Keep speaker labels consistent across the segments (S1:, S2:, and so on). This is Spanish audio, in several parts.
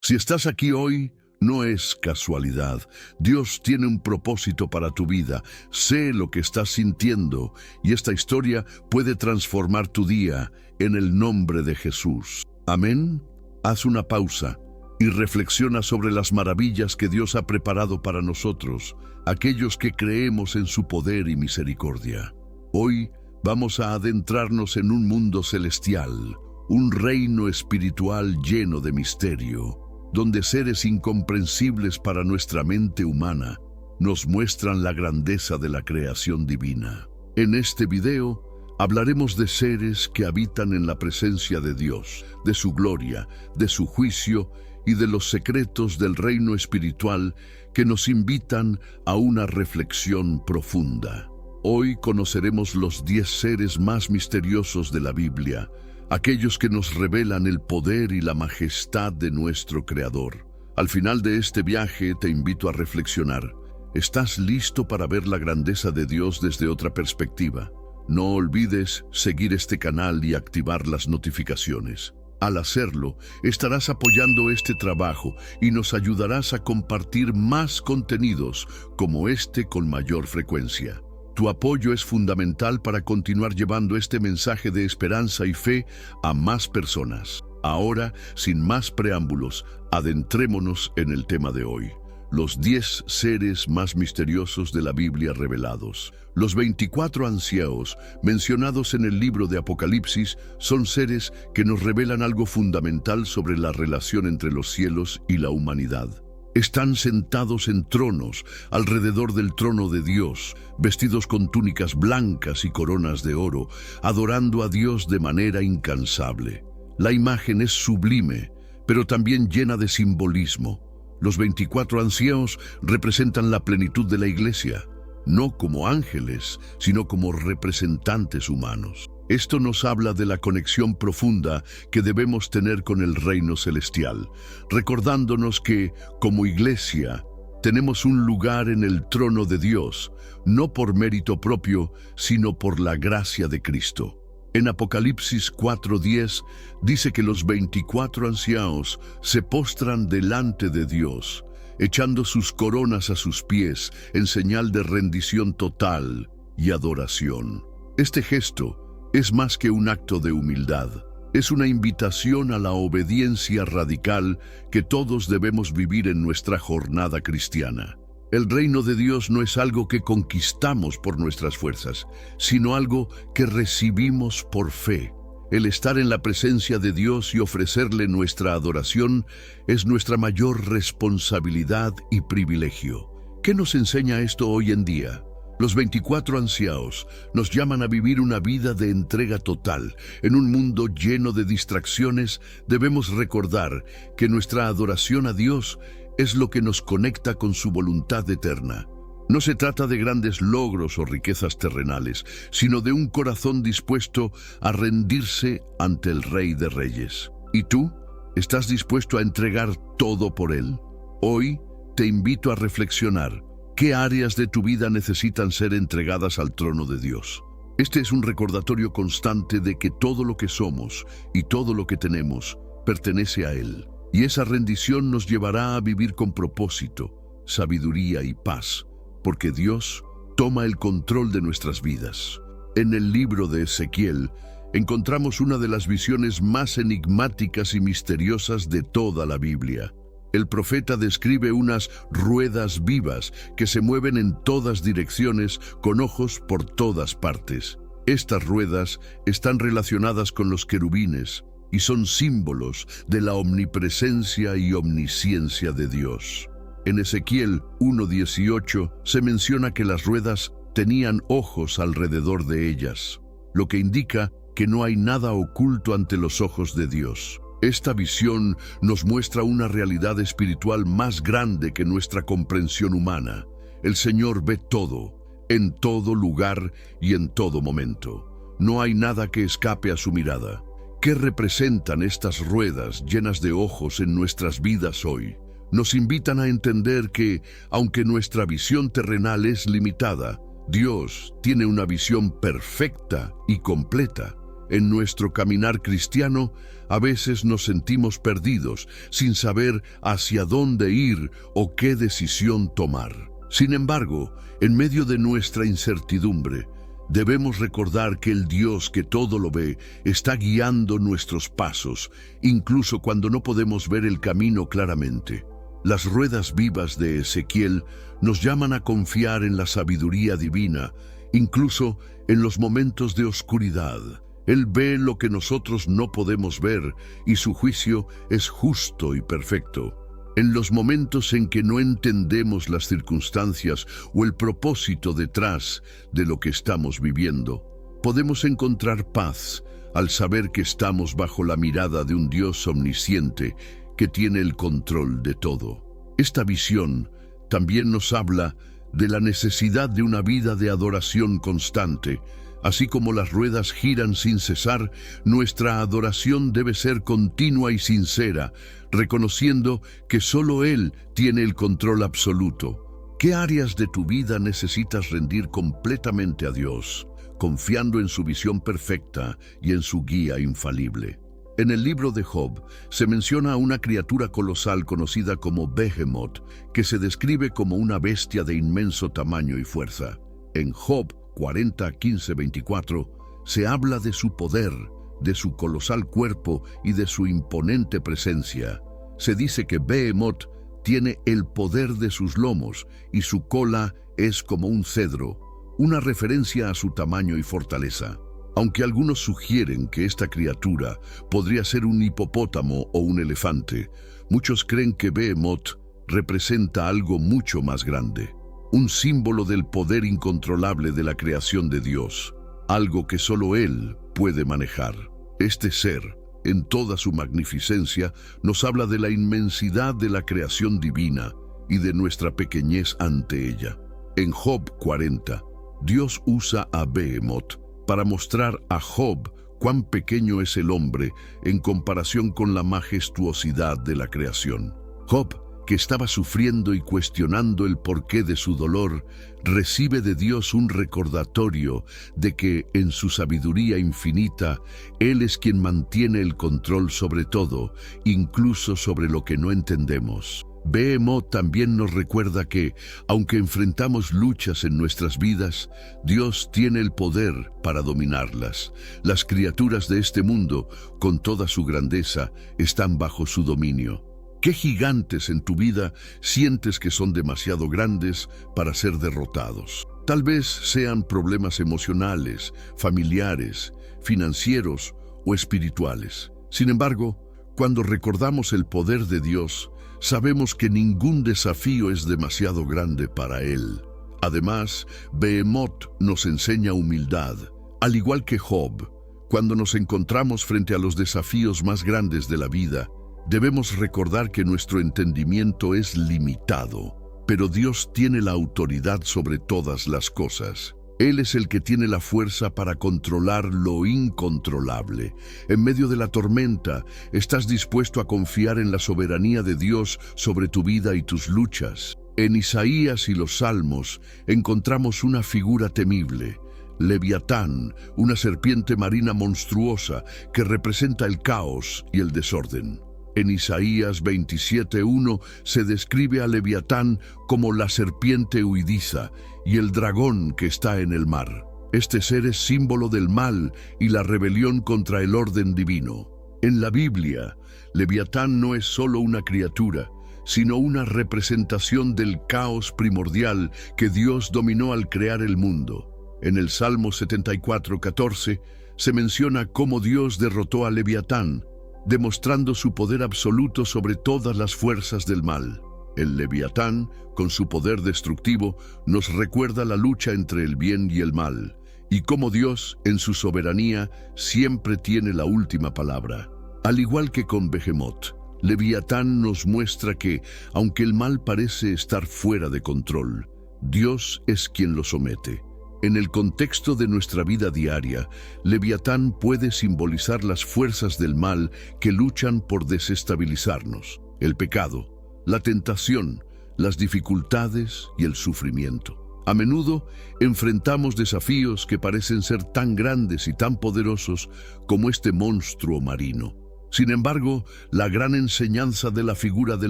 S1: Si estás aquí hoy, no es casualidad. Dios tiene un propósito para tu vida. Sé lo que estás sintiendo y esta historia puede transformar tu día en el nombre de Jesús. Amén. Haz una pausa y reflexiona sobre las maravillas que Dios ha preparado para nosotros, aquellos que creemos en su poder y misericordia. Hoy vamos a adentrarnos en un mundo celestial, un reino espiritual lleno de misterio, donde seres incomprensibles para nuestra mente humana nos muestran la grandeza de la creación divina. En este video hablaremos de seres que habitan en la presencia de Dios, de su gloria, de su juicio y de los secretos del reino espiritual que nos invitan a una reflexión profunda. Hoy conoceremos los 10 seres más misteriosos de la Biblia, aquellos que nos revelan el poder y la majestad de nuestro Creador. Al final de este viaje te invito a reflexionar. ¿Estás listo para ver la grandeza de Dios desde otra perspectiva? No olvides seguir este canal y activar las notificaciones. Al hacerlo, estarás apoyando este trabajo y nos ayudarás a compartir más contenidos como este con mayor frecuencia. Tu apoyo es fundamental para continuar llevando este mensaje de esperanza y fe a más personas. Ahora, sin más preámbulos, adentrémonos en el tema de hoy. Los 10 seres más misteriosos de la Biblia revelados. Los 24 ancianos mencionados en el libro de Apocalipsis son seres que nos revelan algo fundamental sobre la relación entre los cielos y la humanidad. Están sentados en tronos alrededor del trono de Dios, vestidos con túnicas blancas y coronas de oro, adorando a Dios de manera incansable. La imagen es sublime, pero también llena de simbolismo. Los 24 ancianos representan la plenitud de la iglesia, no como ángeles, sino como representantes humanos. Esto nos habla de la conexión profunda que debemos tener con el reino celestial, recordándonos que, como iglesia, tenemos un lugar en el trono de Dios, no por mérito propio, sino por la gracia de Cristo. En Apocalipsis 4:10 dice que los 24 ancianos se postran delante de Dios, echando sus coronas a sus pies en señal de rendición total y adoración. Este gesto es más que un acto de humildad. Es una invitación a la obediencia radical que todos debemos vivir en nuestra jornada cristiana. El reino de Dios no es algo que conquistamos por nuestras fuerzas, sino algo que recibimos por fe. El estar en la presencia de Dios y ofrecerle nuestra adoración es nuestra mayor responsabilidad y privilegio. ¿Qué nos enseña esto hoy en día? Los 24 ancianos nos llaman a vivir una vida de entrega total. En un mundo lleno de distracciones, debemos recordar que nuestra adoración a Dios es lo que nos conecta con su voluntad eterna. No se trata de grandes logros o riquezas terrenales, sino de un corazón dispuesto a rendirse ante el Rey de Reyes. ¿Y tú? ¿Estás dispuesto a entregar todo por Él? Hoy te invito a reflexionar. ¿Qué áreas de tu vida necesitan ser entregadas al trono de Dios? Este es un recordatorio constante de que todo lo que somos y todo lo que tenemos pertenece a Él. Y esa rendición nos llevará a vivir con propósito, sabiduría y paz, porque Dios toma el control de nuestras vidas. En el libro de Ezequiel encontramos una de las visiones más enigmáticas y misteriosas de toda la Biblia. El profeta describe unas ruedas vivas que se mueven en todas direcciones con ojos por todas partes. Estas ruedas están relacionadas con los querubines y son símbolos de la omnipresencia y omnisciencia de Dios. En Ezequiel 1:18 se menciona que las ruedas tenían ojos alrededor de ellas, lo que indica que no hay nada oculto ante los ojos de Dios. Esta visión nos muestra una realidad espiritual más grande que nuestra comprensión humana. El Señor ve todo, en todo lugar y en todo momento. No hay nada que escape a su mirada. ¿Qué representan estas ruedas llenas de ojos en nuestras vidas hoy? Nos invitan a entender que, aunque nuestra visión terrenal es limitada, Dios tiene una visión perfecta y completa. En nuestro caminar cristiano, a veces nos sentimos perdidos, sin saber hacia dónde ir o qué decisión tomar. Sin embargo, en medio de nuestra incertidumbre, debemos recordar que el Dios que todo lo ve está guiando nuestros pasos, incluso cuando no podemos ver el camino claramente. Las ruedas vivas de Ezequiel nos llaman a confiar en la sabiduría divina, incluso en los momentos de oscuridad. Él ve lo que nosotros no podemos ver y su juicio es justo y perfecto. En los momentos en que no entendemos las circunstancias o el propósito detrás de lo que estamos viviendo, podemos encontrar paz al saber que estamos bajo la mirada de un Dios omnisciente que tiene el control de todo. Esta visión también nos habla de la necesidad de una vida de adoración constante. Así como las ruedas giran sin cesar, nuestra adoración debe ser continua y sincera, reconociendo que solo Él tiene el control absoluto. ¿Qué áreas de tu vida necesitas rendir completamente a Dios, confiando en su visión perfecta y en su guía infalible? En el libro de Job se menciona a una criatura colosal conocida como Behemoth, que se describe como una bestia de inmenso tamaño y fuerza. En Job 40, 15, 24, se habla de su poder, de su colosal cuerpo y de su imponente presencia. Se dice que Behemoth tiene el poder de sus lomos y su cola es como un cedro, una referencia a su tamaño y fortaleza. Aunque algunos sugieren que esta criatura podría ser un hipopótamo o un elefante, muchos creen que Behemoth representa algo mucho más grande. Un símbolo del poder incontrolable de la creación de Dios, algo que solo Él puede manejar. Este ser, en toda su magnificencia, nos habla de la inmensidad de la creación divina y de nuestra pequeñez ante ella. En Job 40, Dios usa a Behemoth para mostrar a Job cuán pequeño es el hombre en comparación con la majestuosidad de la creación. Job, que estaba sufriendo y cuestionando el porqué de su dolor, recibe de Dios un recordatorio de que, en su sabiduría infinita, Él es quien mantiene el control sobre todo, incluso sobre lo que no entendemos. Behemoth también nos recuerda que, aunque enfrentamos luchas en nuestras vidas, Dios tiene el poder para dominarlas. Las criaturas de este mundo, con toda su grandeza, están bajo su dominio. ¿Qué gigantes en tu vida sientes que son demasiado grandes para ser derrotados? Tal vez sean problemas emocionales, familiares, financieros o espirituales. Sin embargo, cuando recordamos el poder de Dios, sabemos que ningún desafío es demasiado grande para Él. Además, Behemoth nos enseña humildad. Al igual que Job, cuando nos encontramos frente a los desafíos más grandes de la vida, debemos recordar que nuestro entendimiento es limitado, pero Dios tiene la autoridad sobre todas las cosas. Él es el que tiene la fuerza para controlar lo incontrolable. En medio de la tormenta, ¿estás dispuesto a confiar en la soberanía de Dios sobre tu vida y tus luchas? En Isaías y los Salmos encontramos una figura temible, Leviatán, una serpiente marina monstruosa que representa el caos y el desorden. En Isaías 27:1 se describe a Leviatán como la serpiente huidiza y el dragón que está en el mar. Este ser es símbolo del mal y la rebelión contra el orden divino. En la Biblia, Leviatán no es solo una criatura, sino una representación del caos primordial que Dios dominó al crear el mundo. En el Salmo 74:14 se menciona cómo Dios derrotó a Leviatán, demostrando su poder absoluto sobre todas las fuerzas del mal. El Leviatán, con su poder destructivo, nos recuerda la lucha entre el bien y el mal, y cómo Dios, en su soberanía, siempre tiene la última palabra. Al igual que con Behemoth, Leviatán nos muestra que, aunque el mal parece estar fuera de control, Dios es quien lo somete. En el contexto de nuestra vida diaria, Leviatán puede simbolizar las fuerzas del mal que luchan por desestabilizarnos, el pecado, la tentación, las dificultades y el sufrimiento. A menudo enfrentamos desafíos que parecen ser tan grandes y tan poderosos como este monstruo marino. Sin embargo, la gran enseñanza de la figura de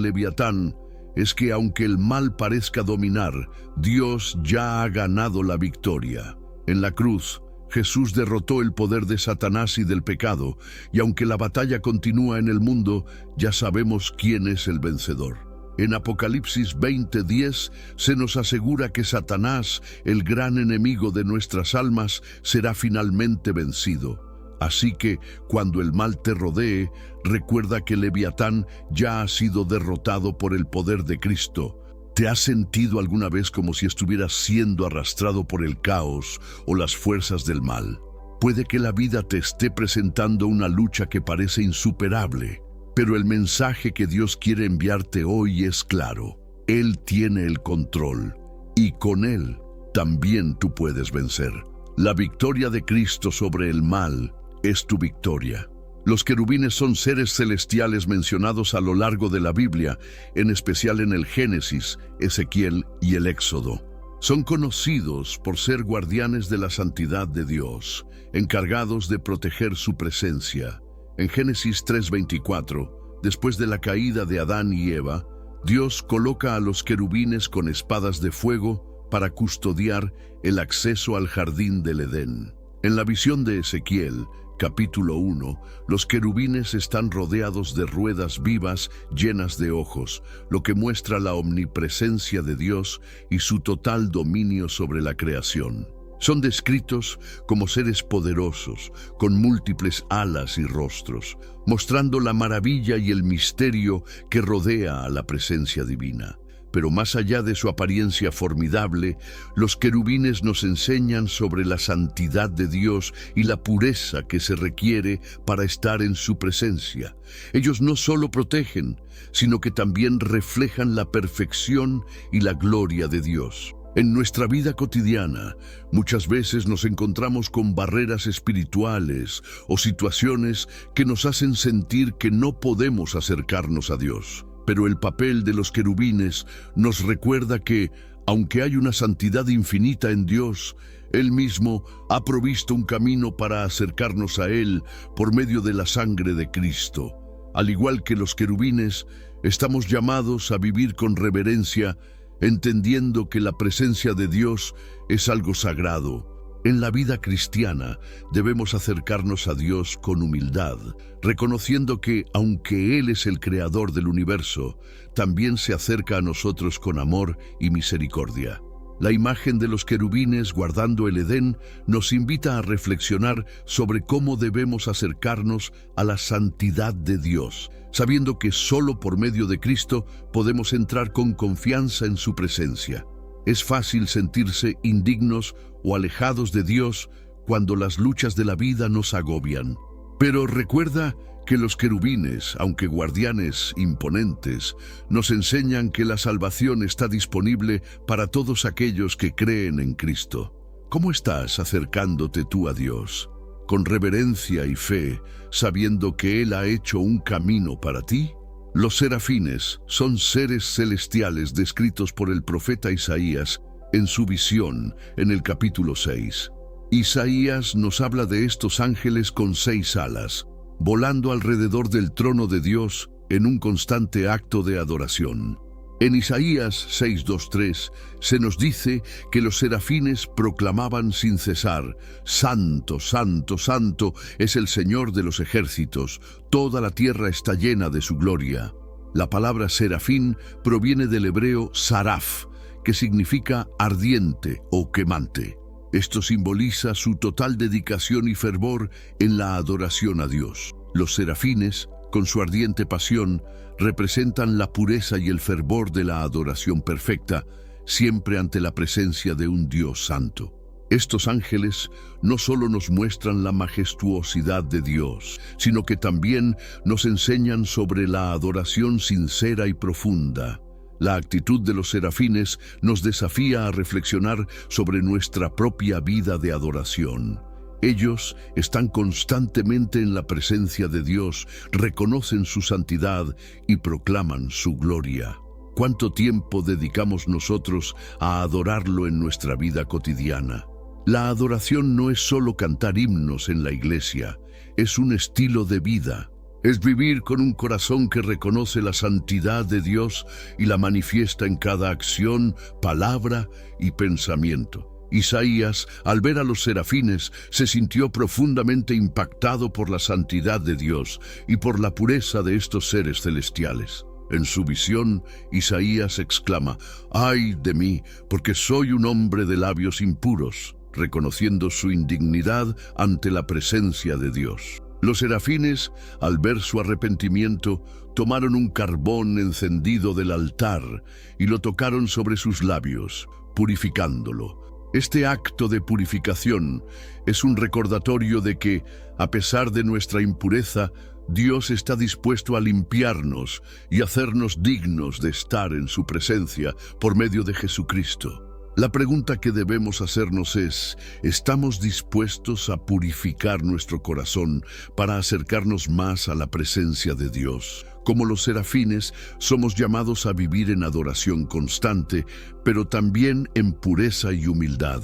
S1: Leviatán es que aunque el mal parezca dominar, Dios ya ha ganado la victoria. En la cruz, Jesús derrotó el poder de Satanás y del pecado, y aunque la batalla continúa en el mundo, ya sabemos quién es el vencedor. En Apocalipsis 20:10 se nos asegura que Satanás, el gran enemigo de nuestras almas, será finalmente vencido. Así que, cuando el mal te rodee, recuerda que Leviatán ya ha sido derrotado por el poder de Cristo. ¿Te has sentido alguna vez como si estuvieras siendo arrastrado por el caos o las fuerzas del mal? Puede que la vida te esté presentando una lucha que parece insuperable, pero el mensaje que Dios quiere enviarte hoy es claro. Él tiene el control, y con Él también tú puedes vencer. La victoria de Cristo sobre el mal es tu victoria. Los querubines son seres celestiales mencionados a lo largo de la Biblia, en especial en el Génesis, Ezequiel y el Éxodo. Son conocidos por ser guardianes de la santidad de Dios, encargados de proteger su presencia. En Génesis 3:24, después de la caída de Adán y Eva, Dios coloca a los querubines con espadas de fuego para custodiar el acceso al jardín del Edén. En la visión de Ezequiel, capítulo 1, los querubines están rodeados de ruedas vivas llenas de ojos, lo que muestra la omnipresencia de Dios y su total dominio sobre la creación. Son descritos como seres poderosos, con múltiples alas y rostros, mostrando la maravilla y el misterio que rodea a la presencia divina. Pero más allá de su apariencia formidable, los querubines nos enseñan sobre la santidad de Dios y la pureza que se requiere para estar en su presencia. Ellos no solo protegen, sino que también reflejan la perfección y la gloria de Dios. En nuestra vida cotidiana, muchas veces nos encontramos con barreras espirituales o situaciones que nos hacen sentir que no podemos acercarnos a Dios. Pero el papel de los querubines nos recuerda que, aunque hay una santidad infinita en Dios, Él mismo ha provisto un camino para acercarnos a Él por medio de la sangre de Cristo. Al igual que los querubines, estamos llamados a vivir con reverencia, entendiendo que la presencia de Dios es algo sagrado. En la vida cristiana debemos acercarnos a Dios con humildad, reconociendo que, aunque Él es el creador del universo, también se acerca a nosotros con amor y misericordia. La imagen de los querubines guardando el Edén nos invita a reflexionar sobre cómo debemos acercarnos a la santidad de Dios, sabiendo que solo por medio de Cristo podemos entrar con confianza en su presencia. Es fácil sentirse indignos o alejados de Dios cuando las luchas de la vida nos agobian. Pero recuerda que los querubines, aunque guardianes imponentes, nos enseñan que la salvación está disponible para todos aquellos que creen en Cristo. ¿Cómo estás acercándote tú a Dios? ¿Con reverencia y fe, sabiendo que Él ha hecho un camino para ti? Los serafines son seres celestiales descritos por el profeta Isaías en su visión en el capítulo 6. Isaías nos habla de estos ángeles con 6 alas, volando alrededor del trono de Dios en un constante acto de adoración. En Isaías 6:2-3 se nos dice que los serafines proclamaban sin cesar: Santo, Santo, Santo es el Señor de los ejércitos, toda la tierra está llena de su gloria. La palabra serafín proviene del hebreo saraf, que significa ardiente o quemante. Esto simboliza su total dedicación y fervor en la adoración a Dios. Los serafines, con su ardiente pasión, representan la pureza y el fervor de la adoración perfecta, siempre ante la presencia de un Dios santo. Estos ángeles no solo nos muestran la majestuosidad de Dios, sino que también nos enseñan sobre la adoración sincera y profunda. La actitud de los serafines nos desafía a reflexionar sobre nuestra propia vida de adoración. Ellos están constantemente en la presencia de Dios, reconocen su santidad y proclaman su gloria. ¿Cuánto tiempo dedicamos nosotros a adorarlo en nuestra vida cotidiana? La adoración no es solo cantar himnos en la iglesia, es un estilo de vida. Es vivir con un corazón que reconoce la santidad de Dios y la manifiesta en cada acción, palabra y pensamiento. Isaías, al ver a los serafines, se sintió profundamente impactado por la santidad de Dios y por la pureza de estos seres celestiales. En su visión, Isaías exclama: «¡Ay de mí, porque soy un hombre de labios impuros», reconociendo su indignidad ante la presencia de Dios. Los serafines, al ver su arrepentimiento, tomaron un carbón encendido del altar y lo tocaron sobre sus labios, purificándolo. Este acto de purificación es un recordatorio de que, a pesar de nuestra impureza, Dios está dispuesto a limpiarnos y hacernos dignos de estar en su presencia por medio de Jesucristo. La pregunta que debemos hacernos es: ¿estamos dispuestos a purificar nuestro corazón para acercarnos más a la presencia de Dios? Como los serafines, somos llamados a vivir en adoración constante, pero también en pureza y humildad.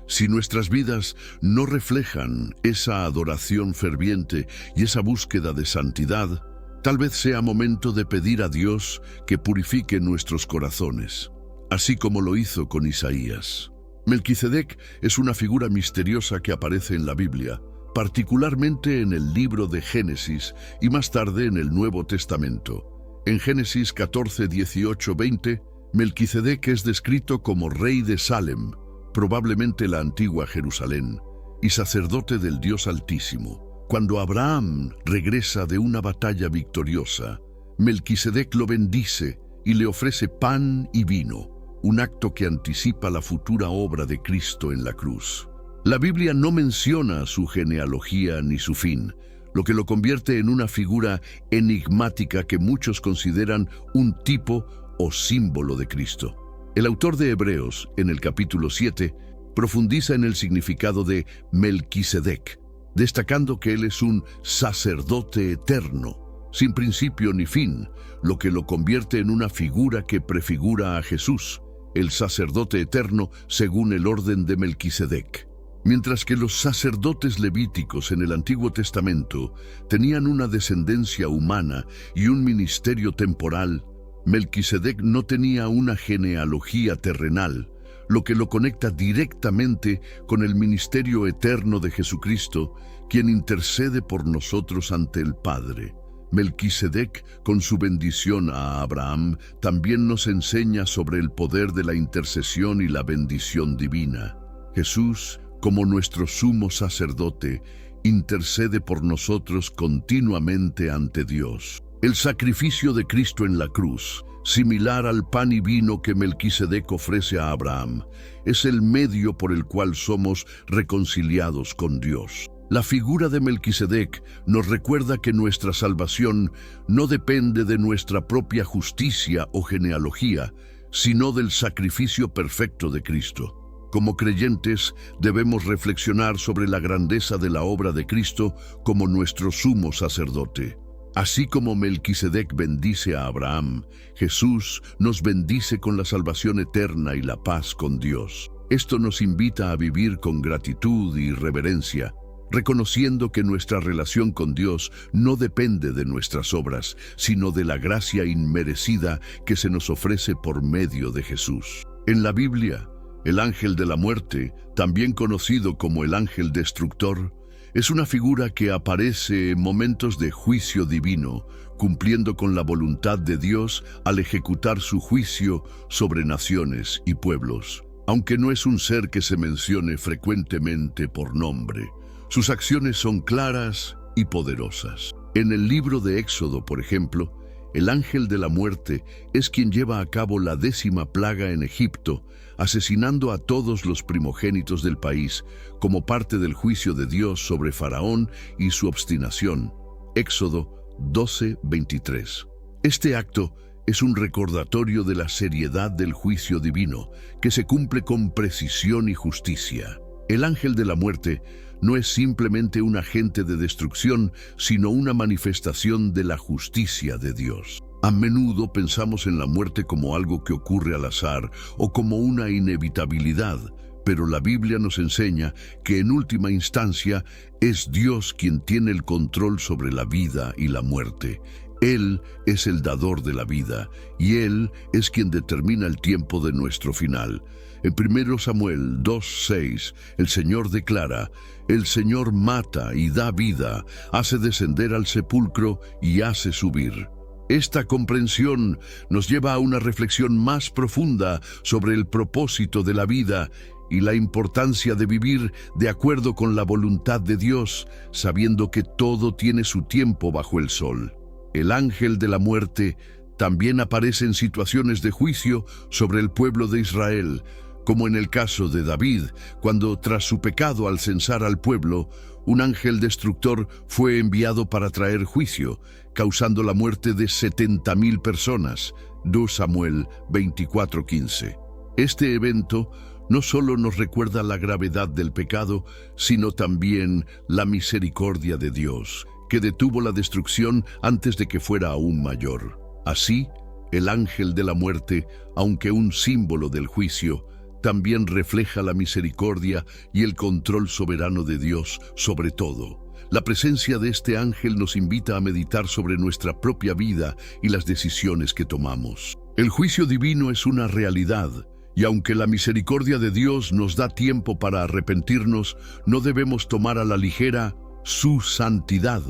S1: Si nuestras vidas no reflejan esa adoración ferviente y esa búsqueda de santidad, tal vez sea momento de pedir a Dios que purifique nuestros corazones, así como lo hizo con Isaías. Melquisedec es una figura misteriosa que aparece en la Biblia, particularmente en el libro de Génesis y más tarde en el Nuevo Testamento. En Génesis 14, 18, 20, Melquisedec es descrito como rey de Salem, probablemente la antigua Jerusalén, y sacerdote del Dios Altísimo. Cuando Abraham regresa de una batalla victoriosa, Melquisedec lo bendice y le ofrece pan y vino, un acto que anticipa la futura obra de Cristo en la cruz. La Biblia no menciona su genealogía ni su fin, lo que lo convierte en una figura enigmática que muchos consideran un tipo o símbolo de Cristo. El autor de Hebreos, en el capítulo 7, profundiza en el significado de Melquisedec, destacando que él es un sacerdote eterno, sin principio ni fin, lo que lo convierte en una figura que prefigura a Jesús, el sacerdote eterno según el orden de Melquisedec. Mientras que los sacerdotes levíticos en el Antiguo Testamento tenían una descendencia humana y un ministerio temporal, Melquisedec no tenía una genealogía terrenal, lo que lo conecta directamente con el ministerio eterno de Jesucristo, quien intercede por nosotros ante el Padre. Melquisedec, con su bendición a Abraham, también nos enseña sobre el poder de la intercesión y la bendición divina. Jesús, como nuestro sumo sacerdote, intercede por nosotros continuamente ante Dios. El sacrificio de Cristo en la cruz, similar al pan y vino que Melquisedec ofrece a Abraham, es el medio por el cual somos reconciliados con Dios. La figura de Melquisedec nos recuerda que nuestra salvación no depende de nuestra propia justicia o genealogía, sino del sacrificio perfecto de Cristo. Como creyentes, debemos reflexionar sobre la grandeza de la obra de Cristo como nuestro sumo sacerdote. Así como Melquisedec bendice a Abraham, Jesús nos bendice con la salvación eterna y la paz con Dios. Esto nos invita a vivir con gratitud y reverencia, reconociendo que nuestra relación con Dios no depende de nuestras obras, sino de la gracia inmerecida que se nos ofrece por medio de Jesús. En la Biblia, el ángel de la muerte, también conocido como el ángel destructor, es una figura que aparece en momentos de juicio divino, cumpliendo con la voluntad de Dios al ejecutar su juicio sobre naciones y pueblos. Aunque no es un ser que se mencione frecuentemente por nombre, sus acciones son claras y poderosas. En el libro de Éxodo, por ejemplo, el ángel de la muerte es quien lleva a cabo la 10ª plaga en Egipto, asesinando a todos los primogénitos del país como parte del juicio de Dios sobre Faraón y su obstinación. Éxodo 12:23. Este acto es un recordatorio de la seriedad del juicio divino, que se cumple con precisión y justicia. El ángel de la muerte no es simplemente un agente de destrucción, sino una manifestación de la justicia de Dios. A menudo pensamos en la muerte como algo que ocurre al azar o como una inevitabilidad, pero la Biblia nos enseña que en última instancia es Dios quien tiene el control sobre la vida y la muerte. Él es el dador de la vida y Él es quien determina el tiempo de nuestro final. En 1 Samuel 2:6, el Señor declara: el Señor mata y da vida, hace descender al sepulcro y hace subir. Esta comprensión nos lleva a una reflexión más profunda sobre el propósito de la vida y la importancia de vivir de acuerdo con la voluntad de Dios, sabiendo que todo tiene su tiempo bajo el sol. El ángel de la muerte también aparece en situaciones de juicio sobre el pueblo de Israel, como en el caso de David, cuando tras su pecado al censar al pueblo, un ángel destructor fue enviado para traer juicio, causando la muerte de 70,000 personas. 2 Samuel 24:15. Este evento no solo nos recuerda la gravedad del pecado, sino también la misericordia de Dios, que detuvo la destrucción antes de que fuera aún mayor. Así, el ángel de la muerte, aunque un símbolo del juicio, también refleja la misericordia y el control soberano de Dios sobre todo. La presencia de este ángel nos invita a meditar sobre nuestra propia vida y las decisiones que tomamos. El juicio divino es una realidad, y aunque la misericordia de Dios nos da tiempo para arrepentirnos, no debemos tomar a la ligera su santidad.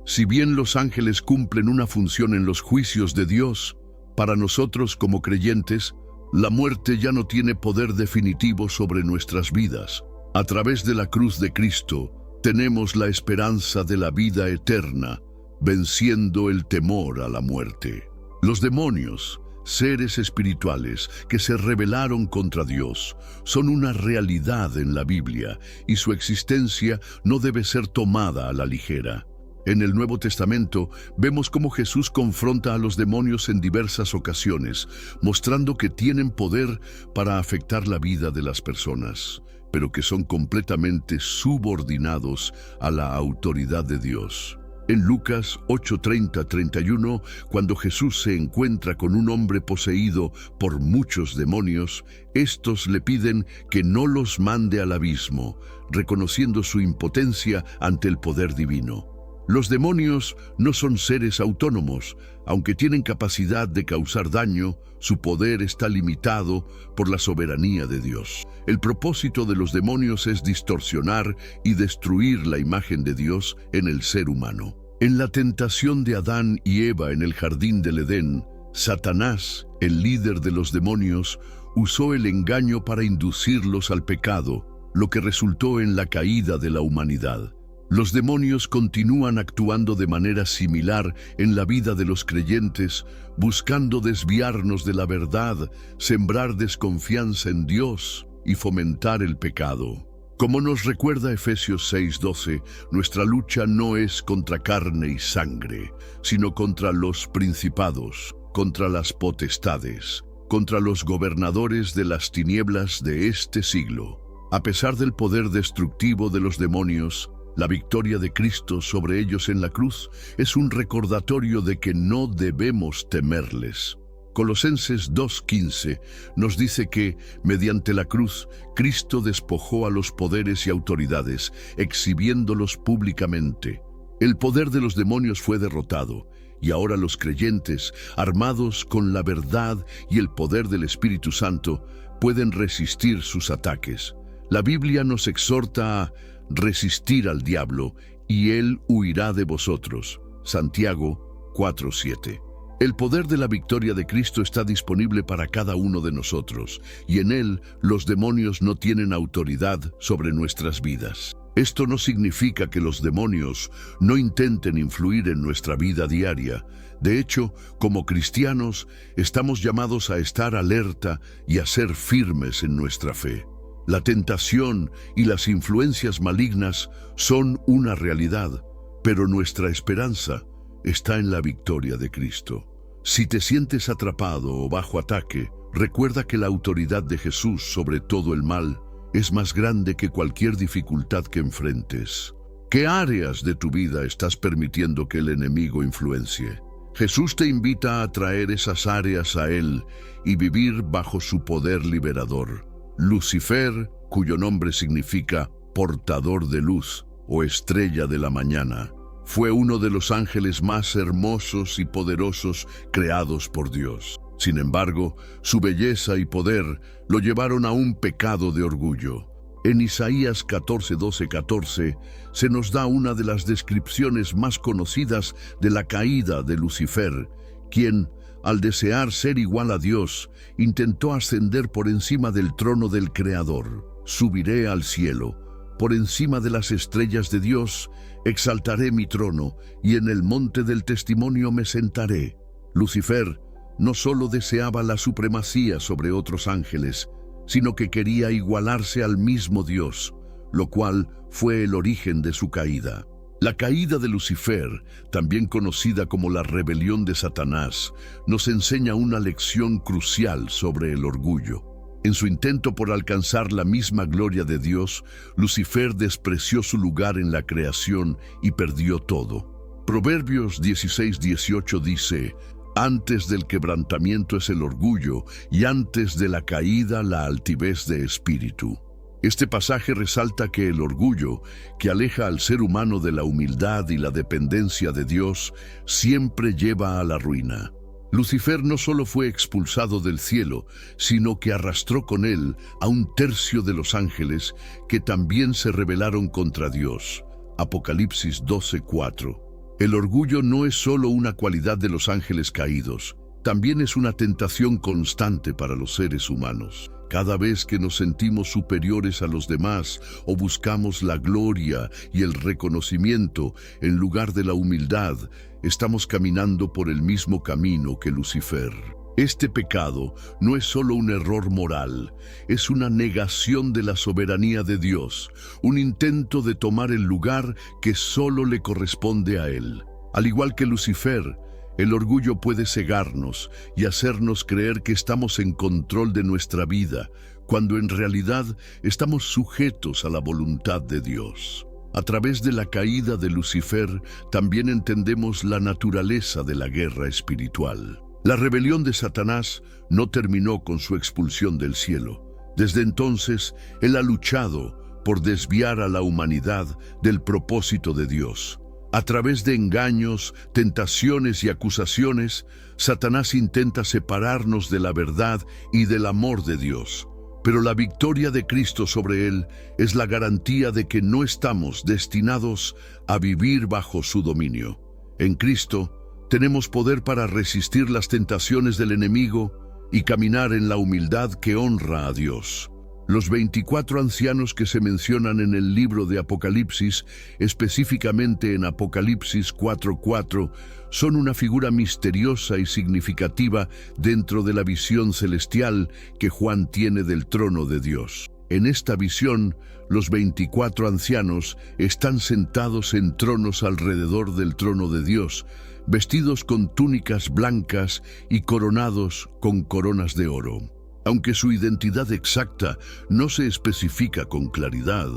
S1: Si bien los ángeles cumplen una función en los juicios de Dios, para nosotros como creyentes, la muerte ya no tiene poder definitivo sobre nuestras vidas. A través de la cruz de Cristo, tenemos la esperanza de la vida eterna, venciendo el temor a la muerte. Los demonios, seres espirituales que se rebelaron contra Dios, son una realidad en la Biblia y su existencia no debe ser tomada a la ligera. En el Nuevo Testamento vemos cómo Jesús confronta a los demonios en diversas ocasiones, mostrando que tienen poder para afectar la vida de las personas, pero que son completamente subordinados a la autoridad de Dios. En Lucas 8:30-31, cuando Jesús se encuentra con un hombre poseído por muchos demonios, estos le piden que no los mande al abismo, reconociendo su impotencia ante el poder divino. Los demonios no son seres autónomos. Aunque tienen capacidad de causar daño, su poder está limitado por la soberanía de Dios. El propósito de los demonios es distorsionar y destruir la imagen de Dios en el ser humano. En la tentación de Adán y Eva en el jardín del Edén, Satanás, el líder de los demonios, usó el engaño para inducirlos al pecado, lo que resultó en la caída de la humanidad. Los demonios continúan actuando de manera similar en la vida de los creyentes, buscando desviarnos de la verdad, sembrar desconfianza en Dios y fomentar el pecado. Como nos recuerda Efesios 6:12, nuestra lucha no es contra carne y sangre, sino contra los principados, contra las potestades, contra los gobernadores de las tinieblas de este siglo. A pesar del poder destructivo de los demonios, la victoria de Cristo sobre ellos en la cruz es un recordatorio de que no debemos temerles. Colosenses 2:15 nos dice que, mediante la cruz, Cristo despojó a los poderes y autoridades, exhibiéndolos públicamente. El poder de los demonios fue derrotado, y ahora los creyentes, armados con la verdad y el poder del Espíritu Santo, pueden resistir sus ataques. La Biblia nos exhorta a resistir al diablo, y él huirá de vosotros. Santiago 4:7. El poder de la victoria de Cristo está disponible para cada uno de nosotros, y en él los demonios no tienen autoridad sobre nuestras vidas. Esto no significa que los demonios no intenten influir en nuestra vida diaria. De hecho, como cristianos, estamos llamados a estar alerta y a ser firmes en nuestra fe. La tentación y las influencias malignas son una realidad, pero nuestra esperanza está en la victoria de Cristo. Si te sientes atrapado o bajo ataque, recuerda que la autoridad de Jesús sobre todo el mal es más grande que cualquier dificultad que enfrentes. ¿Qué áreas de tu vida estás permitiendo que el enemigo influencie? Jesús te invita a traer esas áreas a Él y vivir bajo su poder liberador. Lucifer, cuyo nombre significa portador de luz o estrella de la mañana, fue uno de los ángeles más hermosos y poderosos creados por Dios. Sin embargo, su belleza y poder lo llevaron a un pecado de orgullo. En Isaías 14:12-14 se nos da una de las descripciones más conocidas de la caída de Lucifer, quien, al desear ser igual a Dios, intentó ascender por encima del trono del Creador. Subiré al cielo, por encima de las estrellas de Dios, exaltaré mi trono, y en el monte del testimonio me sentaré. Lucifer no solo deseaba la supremacía sobre otros ángeles, sino que quería igualarse al mismo Dios, lo cual fue el origen de su caída. La caída de Lucifer, también conocida como la rebelión de Satanás, nos enseña una lección crucial sobre el orgullo. En su intento por alcanzar la misma gloria de Dios, Lucifer despreció su lugar en la creación y perdió todo. Proverbios 16:18 dice: antes del quebrantamiento es el orgullo, y antes de la caída la altivez de espíritu. Este pasaje resalta que el orgullo, que aleja al ser humano de la humildad y la dependencia de Dios, siempre lleva a la ruina. Lucifer no solo fue expulsado del cielo, sino que arrastró con él a un tercio de los ángeles que también se rebelaron contra Dios. Apocalipsis 12:4. El orgullo no es solo una cualidad de los ángeles caídos, también es una tentación constante para los seres humanos. Cada vez que nos sentimos superiores a los demás o buscamos la gloria y el reconocimiento en lugar de la humildad, estamos caminando por el mismo camino que Lucifer. Este pecado no es solo un error moral, es una negación de la soberanía de Dios, un intento de tomar el lugar que solo le corresponde a Él. Al igual que Lucifer, el orgullo puede cegarnos y hacernos creer que estamos en control de nuestra vida, cuando en realidad estamos sujetos a la voluntad de Dios. A través de la caída de Lucifer, también entendemos la naturaleza de la guerra espiritual. La rebelión de Satanás no terminó con su expulsión del cielo. Desde entonces, él ha luchado por desviar a la humanidad del propósito de Dios. A través de engaños, tentaciones y acusaciones, Satanás intenta separarnos de la verdad y del amor de Dios. Pero la victoria de Cristo sobre él es la garantía de que no estamos destinados a vivir bajo su dominio. En Cristo, tenemos poder para resistir las tentaciones del enemigo y caminar en la humildad que honra a Dios. Los 24 ancianos que se mencionan en el libro de Apocalipsis, específicamente en Apocalipsis 4:4, son una figura misteriosa y significativa dentro de la visión celestial que Juan tiene del trono de Dios. En esta visión, los 24 ancianos están sentados en tronos alrededor del trono de Dios, vestidos con túnicas blancas y coronados con coronas de oro. Aunque su identidad exacta no se especifica con claridad,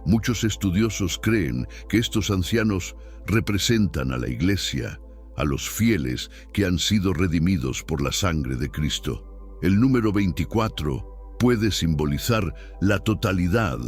S1: muchos estudiosos creen que estos ancianos representan a la Iglesia, a los fieles que han sido redimidos por la sangre de Cristo. El número 24 puede simbolizar la totalidad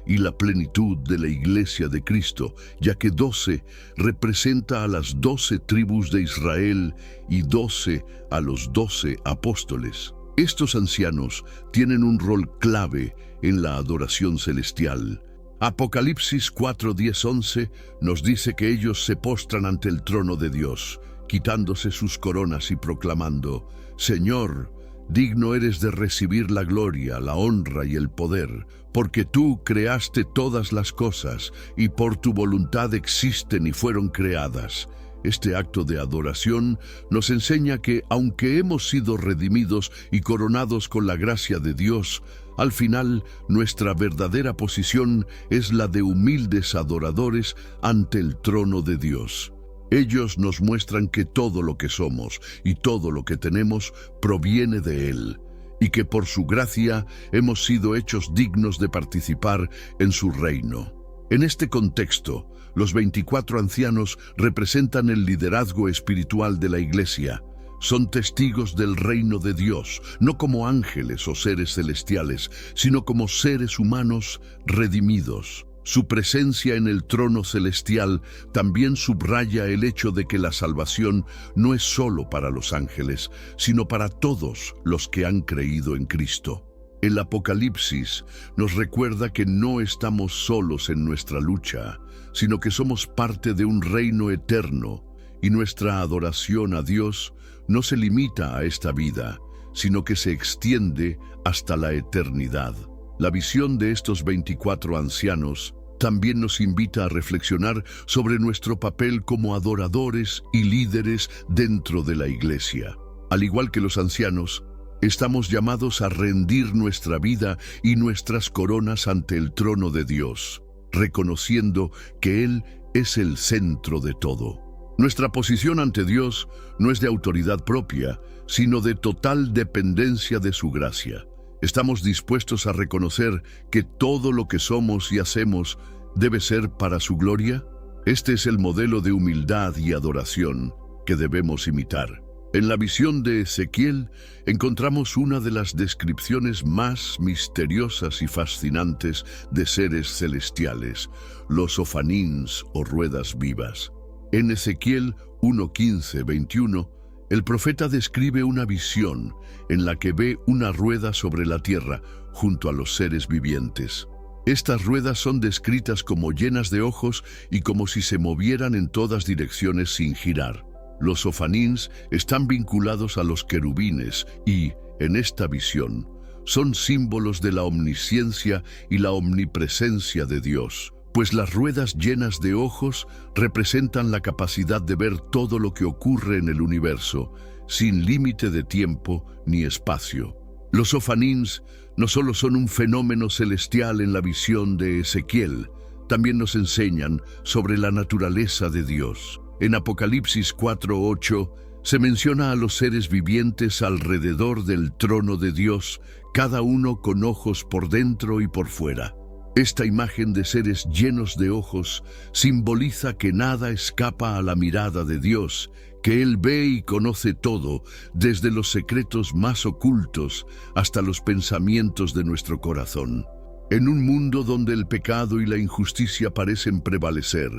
S1: y la plenitud de la Iglesia de Cristo, ya que 12 representa a las 12 tribus de Israel y 12 a los 12 apóstoles. Estos ancianos tienen un rol clave en la adoración celestial. Apocalipsis 4:10-11 nos dice que ellos se postran ante el trono de Dios, quitándose sus coronas y proclamando: Señor, digno eres de recibir la gloria, la honra y el poder, porque tú creaste todas las cosas y por tu voluntad existen y fueron creadas. Este acto de adoración nos enseña que, aunque hemos sido redimidos y coronados con la gracia de Dios, al final nuestra verdadera posición es la de humildes adoradores ante el trono de Dios. Ellos nos muestran que todo lo que somos y todo lo que tenemos proviene de Él, y que por su gracia hemos sido hechos dignos de participar en su reino. En este contexto, los 24 ancianos representan el liderazgo espiritual de la Iglesia. Son testigos del reino de Dios, no como ángeles o seres celestiales, sino como seres humanos redimidos. Su presencia en el trono celestial también subraya el hecho de que la salvación no es solo para los ángeles, sino para todos los que han creído en Cristo. El Apocalipsis nos recuerda que no estamos solos en nuestra lucha, sino que somos parte de un reino eterno, y nuestra adoración a Dios no se limita a esta vida, sino que se extiende hasta la eternidad. La visión de estos 24 ancianos también nos invita a reflexionar sobre nuestro papel como adoradores y líderes dentro de la Iglesia. Al igual que los ancianos, estamos llamados a rendir nuestra vida y nuestras coronas ante el trono de Dios, reconociendo que Él es el centro de todo. Nuestra posición ante Dios no es de autoridad propia, sino de total dependencia de su gracia. Estamos dispuestos a reconocer que todo lo que somos y hacemos debe ser para su gloria. Este es el modelo de humildad y adoración que debemos imitar. En la visión de Ezequiel encontramos una de las descripciones más misteriosas y fascinantes de seres celestiales, los ofanins o ruedas vivas. En Ezequiel 1:15-21, el profeta describe una visión en la que ve una rueda sobre la tierra junto a los seres vivientes. Estas ruedas son descritas como llenas de ojos y como si se movieran en todas direcciones sin girar. Los ofanins están vinculados a los querubines y, en esta visión, son símbolos de la omnisciencia y la omnipresencia de Dios, pues las ruedas llenas de ojos representan la capacidad de ver todo lo que ocurre en el universo, sin límite de tiempo ni espacio. Los ofanins no solo son un fenómeno celestial en la visión de Ezequiel, también nos enseñan sobre la naturaleza de Dios. En Apocalipsis 4:8 se menciona a los seres vivientes alrededor del trono de Dios, cada uno con ojos por dentro y por fuera. Esta imagen de seres llenos de ojos simboliza que nada escapa a la mirada de Dios, que Él ve y conoce todo, desde los secretos más ocultos hasta los pensamientos de nuestro corazón. En un mundo donde el pecado y la injusticia parecen prevalecer,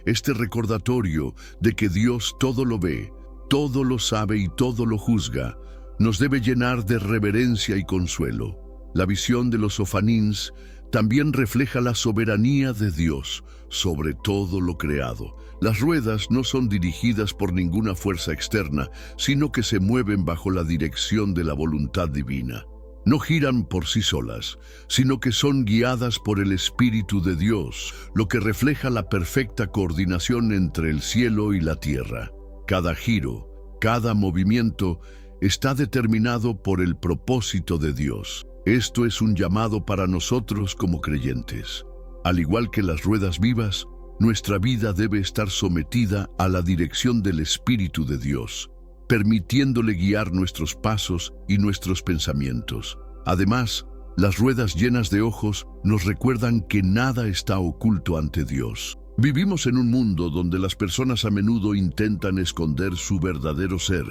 S1: este recordatorio de que Dios todo lo ve, todo lo sabe y todo lo juzga, nos debe llenar de reverencia y consuelo. La visión de los ofanins también refleja la soberanía de Dios sobre todo lo creado. Las ruedas no son dirigidas por ninguna fuerza externa, sino que se mueven bajo la dirección de la voluntad divina. No giran por sí solas, sino que son guiadas por el Espíritu de Dios, lo que refleja la perfecta coordinación entre el cielo y la tierra. Cada giro, cada movimiento está determinado por el propósito de Dios. Esto es un llamado para nosotros como creyentes. Al igual que las ruedas vivas, nuestra vida debe estar sometida a la dirección del Espíritu de Dios, permitiéndole guiar nuestros pasos y nuestros pensamientos. Además, las ruedas llenas de ojos nos recuerdan que nada está oculto ante Dios. Vivimos en un mundo donde las personas a menudo intentan esconder su verdadero ser,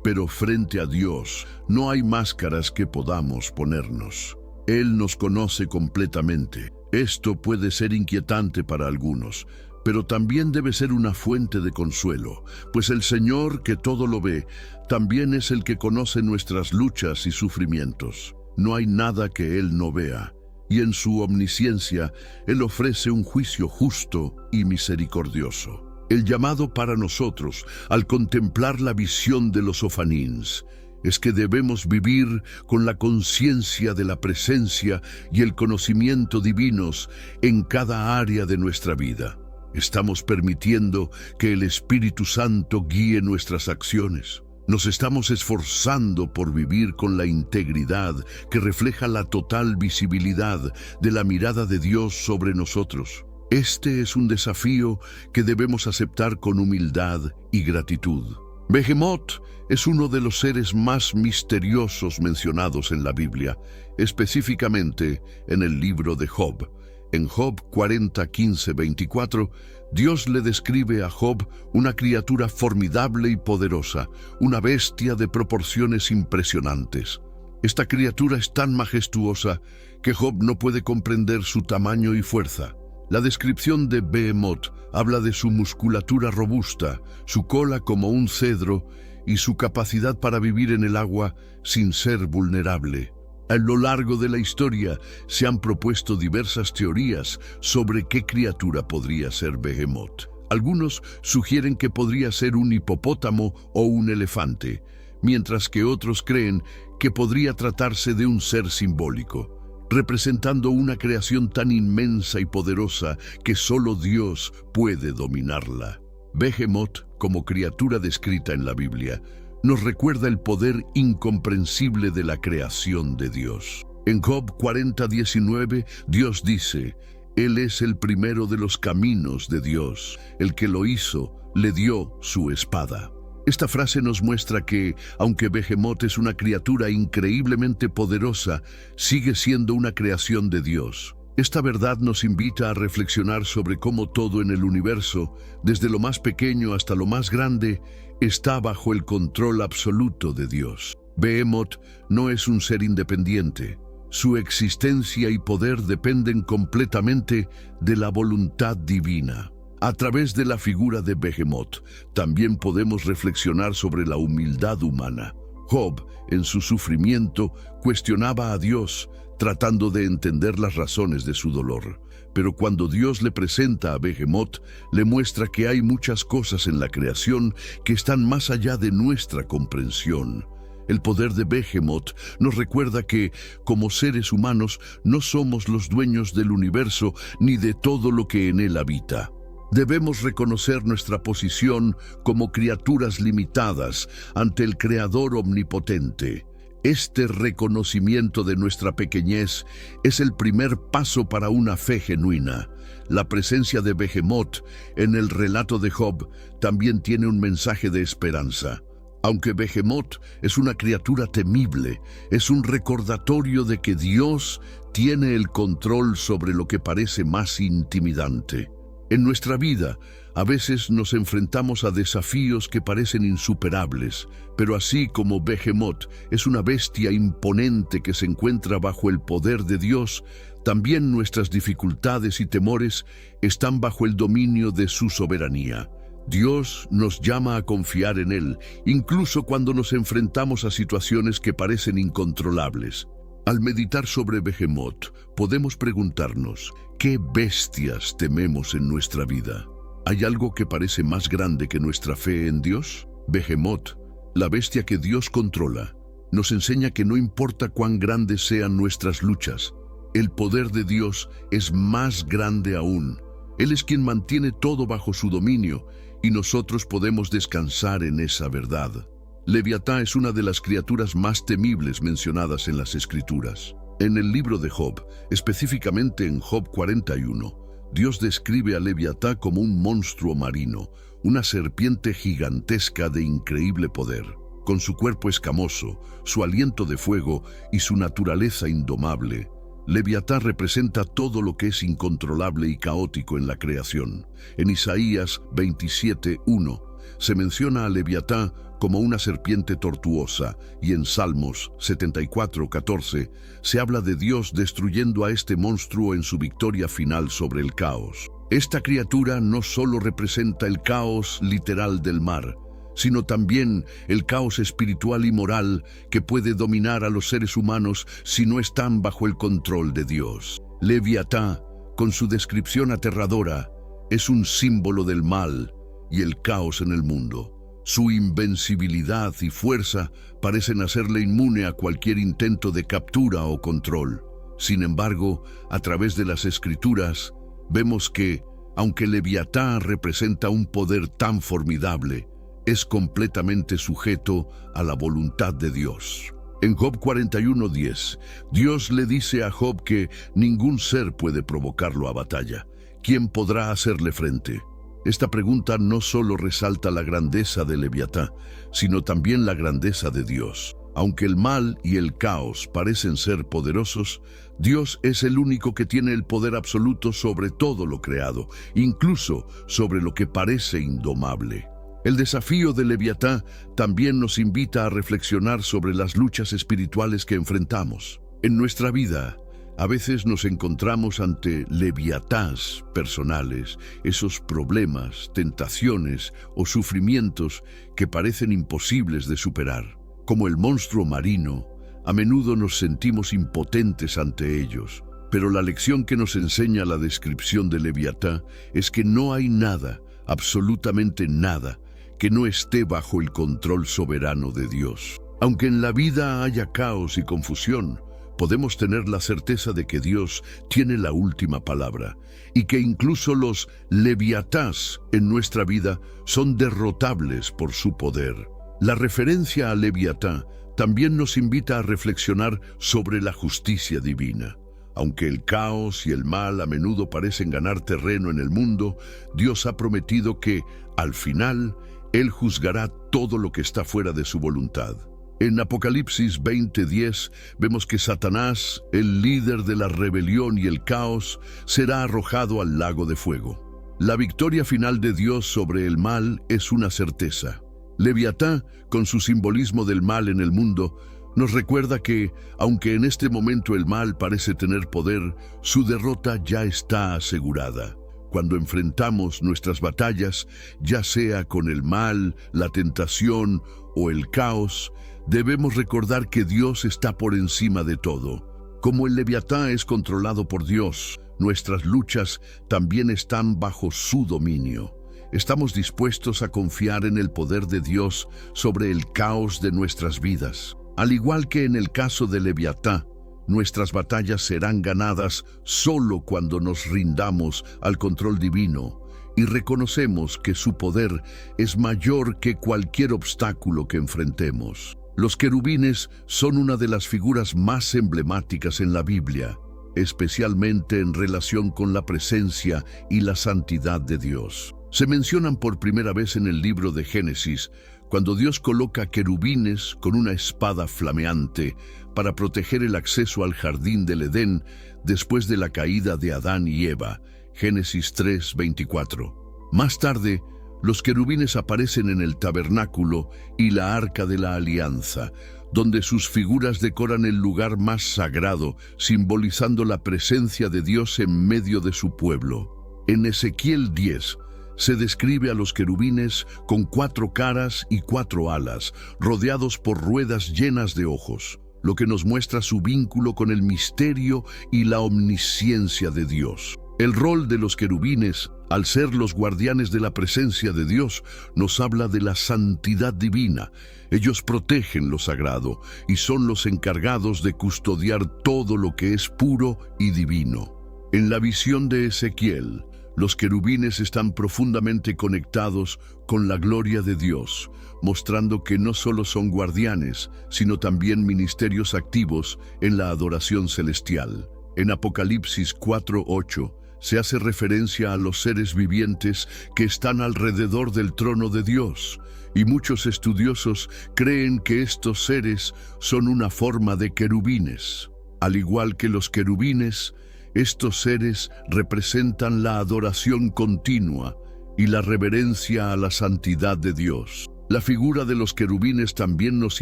S1: pero frente a Dios no hay máscaras que podamos ponernos. Él nos conoce completamente. Esto puede ser inquietante para algunos, pero también debe ser una fuente de consuelo, pues el Señor, que todo lo ve, también es el que conoce nuestras luchas y sufrimientos. No hay nada que Él no vea, y en su omnisciencia, Él ofrece un juicio justo y misericordioso. El llamado para nosotros, al contemplar la visión de los ofanins, es que debemos vivir con la conciencia de la presencia y el conocimiento divinos en cada área de nuestra vida. Estamos permitiendo que el Espíritu Santo guíe nuestras acciones. Nos estamos esforzando por vivir con la integridad que refleja la total visibilidad de la mirada de Dios sobre nosotros. Este es un desafío que debemos aceptar con humildad y gratitud. Behemoth es uno de los seres más misteriosos mencionados en la Biblia, específicamente en el libro de Job. En Job 40, 15, 24, Dios le describe a Job una criatura formidable y poderosa, una bestia de proporciones impresionantes. Esta criatura es tan majestuosa que Job no puede comprender su tamaño y fuerza. La descripción de Behemoth habla de su musculatura robusta, su cola como un cedro y su capacidad para vivir en el agua sin ser vulnerable. A lo largo de la historia se han propuesto diversas teorías sobre qué criatura podría ser Behemoth. Algunos sugieren que podría ser un hipopótamo o un elefante, mientras que otros creen que podría tratarse de un ser simbólico, representando una creación tan inmensa y poderosa que solo Dios puede dominarla. Behemoth, como criatura descrita en la Biblia, nos recuerda el poder incomprensible de la creación de Dios. En Job 40:19, Dios dice: Él es el primero de los caminos de Dios. El que lo hizo, le dio su espada. Esta frase nos muestra que, aunque Behemoth es una criatura increíblemente poderosa, sigue siendo una creación de Dios. Esta verdad nos invita a reflexionar sobre cómo todo en el universo, desde lo más pequeño hasta lo más grande, está bajo el control absoluto de Dios. Behemoth no es un ser independiente. Su existencia y poder dependen completamente de la voluntad divina. A través de la figura de Behemoth, también podemos reflexionar sobre la humildad humana. Job, en su sufrimiento, cuestionaba a Dios, tratando de entender las razones de su dolor. Pero cuando Dios le presenta a Behemoth, le muestra que hay muchas cosas en la creación que están más allá de nuestra comprensión. El poder de Behemoth nos recuerda que, como seres humanos, no somos los dueños del universo ni de todo lo que en él habita. Debemos reconocer nuestra posición como criaturas limitadas ante el Creador omnipotente. Este reconocimiento de nuestra pequeñez es el primer paso para una fe genuina. La presencia de Behemoth en el relato de Job también tiene un mensaje de esperanza. Aunque Behemoth es una criatura temible, es un recordatorio de que Dios tiene el control sobre lo que parece más intimidante. En nuestra vida, a veces nos enfrentamos a desafíos que parecen insuperables, pero así como Behemoth es una bestia imponente que se encuentra bajo el poder de Dios, también nuestras dificultades y temores están bajo el dominio de su soberanía. Dios nos llama a confiar en Él, incluso cuando nos enfrentamos a situaciones que parecen incontrolables. Al meditar sobre Behemoth, podemos preguntarnos, ¿qué bestias tememos en nuestra vida? ¿Hay algo que parece más grande que nuestra fe en Dios? Behemoth, la bestia que Dios controla, nos enseña que no importa cuán grandes sean nuestras luchas, el poder de Dios es más grande aún. Él es quien mantiene todo bajo su dominio y nosotros podemos descansar en esa verdad. Leviatán es una de las criaturas más temibles mencionadas en las Escrituras. En el libro de Job, específicamente en Job 41, Dios describe a Leviatán como un monstruo marino, una serpiente gigantesca de increíble poder. Con su cuerpo escamoso, su aliento de fuego y su naturaleza indomable, Leviatán representa todo lo que es incontrolable y caótico en la creación. En Isaías 27:1 se menciona a Leviatán como una serpiente tortuosa, y en Salmos 74:14 se habla de Dios destruyendo a este monstruo en su victoria final sobre el caos. Esta criatura no solo representa el caos literal del mar, sino también el caos espiritual y moral que puede dominar a los seres humanos si no están bajo el control de Dios. Leviatán, con su descripción aterradora, es un símbolo del mal y el caos en el mundo. Su invencibilidad y fuerza parecen hacerle inmune a cualquier intento de captura o control. Sin embargo, a través de las Escrituras, vemos que, aunque Leviatán representa un poder tan formidable, es completamente sujeto a la voluntad de Dios. En Job 41:10, Dios le dice a Job que ningún ser puede provocarlo a batalla. ¿Quién podrá hacerle frente? Esta pregunta no solo resalta la grandeza de Leviatán, sino también la grandeza de Dios. Aunque el mal y el caos parecen ser poderosos, Dios es el único que tiene el poder absoluto sobre todo lo creado, incluso sobre lo que parece indomable. El desafío de Leviatán también nos invita a reflexionar sobre las luchas espirituales que enfrentamos. En nuestra vida, a veces nos encontramos ante leviatáns personales, esos problemas, tentaciones o sufrimientos que parecen imposibles de superar. Como el monstruo marino, a menudo nos sentimos impotentes ante ellos, pero la lección que nos enseña la descripción de Leviatán es que no hay nada, absolutamente nada, que no esté bajo el control soberano de Dios. Aunque en la vida haya caos y confusión, podemos tener la certeza de que Dios tiene la última palabra y que incluso los leviatáns en nuestra vida son derrotables por su poder. La referencia a Leviatán también nos invita a reflexionar sobre la justicia divina. Aunque el caos y el mal a menudo parecen ganar terreno en el mundo, Dios ha prometido que, al final, Él juzgará todo lo que está fuera de su voluntad. En Apocalipsis 20:10 vemos que Satanás, el líder de la rebelión y el caos, será arrojado al lago de fuego. La victoria final de Dios sobre el mal es una certeza. Leviatán, con su simbolismo del mal en el mundo, nos recuerda que, aunque en este momento el mal parece tener poder, su derrota ya está asegurada. Cuando enfrentamos nuestras batallas, ya sea con el mal, la tentación o el caos, debemos recordar que Dios está por encima de todo. Como el Leviatán es controlado por Dios, nuestras luchas también están bajo su dominio. Estamos dispuestos a confiar en el poder de Dios sobre el caos de nuestras vidas. Al igual que en el caso de Leviatán, nuestras batallas serán ganadas solo cuando nos rindamos al control divino y reconocemos que su poder es mayor que cualquier obstáculo que enfrentemos. Los querubines son una de las figuras más emblemáticas en la Biblia, especialmente en relación con la presencia y la santidad de Dios. Se mencionan por primera vez en el libro de Génesis, cuando Dios coloca querubines con una espada flameante para proteger el acceso al jardín del Edén después de la caída de Adán y Eva. Génesis 3:24. Más tarde, los querubines aparecen en el tabernáculo y la arca de la alianza, donde sus figuras decoran el lugar más sagrado, simbolizando la presencia de Dios en medio de su pueblo. En Ezequiel 10, se describe a los querubines con 4 caras y 4 alas, rodeados por ruedas llenas de ojos, lo que nos muestra su vínculo con el misterio y la omnisciencia de Dios. El rol de los querubines, al ser los guardianes de la presencia de Dios, nos habla de la santidad divina. Ellos protegen lo sagrado y son los encargados de custodiar todo lo que es puro y divino. En la visión de Ezequiel, los querubines están profundamente conectados con la gloria de Dios, mostrando que no solo son guardianes, sino también ministerios activos en la adoración celestial. En Apocalipsis 4:8 se hace referencia a los seres vivientes que están alrededor del trono de Dios, y muchos estudiosos creen que estos seres son una forma de querubines. Al igual que los querubines, estos seres representan la adoración continua y la reverencia a la santidad de Dios. La figura de los querubines también nos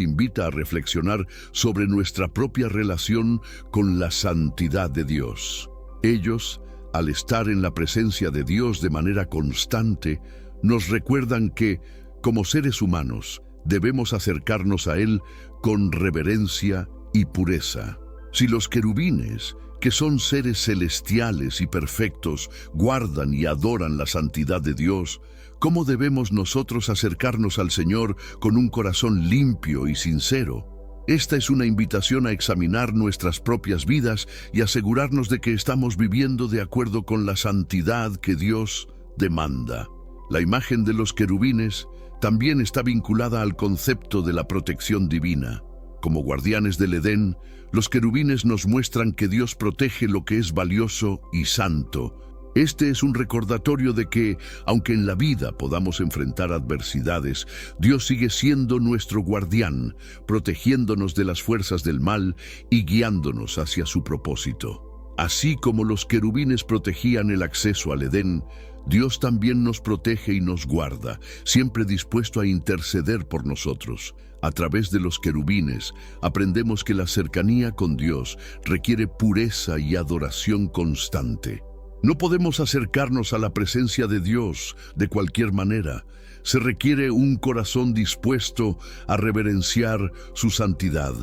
S1: invita a reflexionar sobre nuestra propia relación con la santidad de Dios. Ellos, al estar en la presencia de Dios de manera constante, nos recuerdan que, como seres humanos, debemos acercarnos a Él con reverencia y pureza. Si los querubines, que son seres celestiales y perfectos, guardan y adoran la santidad de Dios, ¿cómo debemos nosotros acercarnos al Señor con un corazón limpio y sincero? Esta es una invitación a examinar nuestras propias vidas y asegurarnos de que estamos viviendo de acuerdo con la santidad que Dios demanda. La imagen de los querubines también está vinculada al concepto de la protección divina. Como guardianes del Edén, los querubines nos muestran que Dios protege lo que es valioso y santo, Este es un recordatorio de que, aunque en la vida podamos enfrentar adversidades, Dios sigue siendo nuestro guardián, protegiéndonos de las fuerzas del mal y guiándonos hacia su propósito. Así como los querubines protegían el acceso al Edén, Dios también nos protege y nos guarda, siempre dispuesto a interceder por nosotros. A través de los querubines, aprendemos que la cercanía con Dios requiere pureza y adoración constante. No podemos acercarnos a la presencia de Dios de cualquier manera. Se requiere un corazón dispuesto a reverenciar su santidad.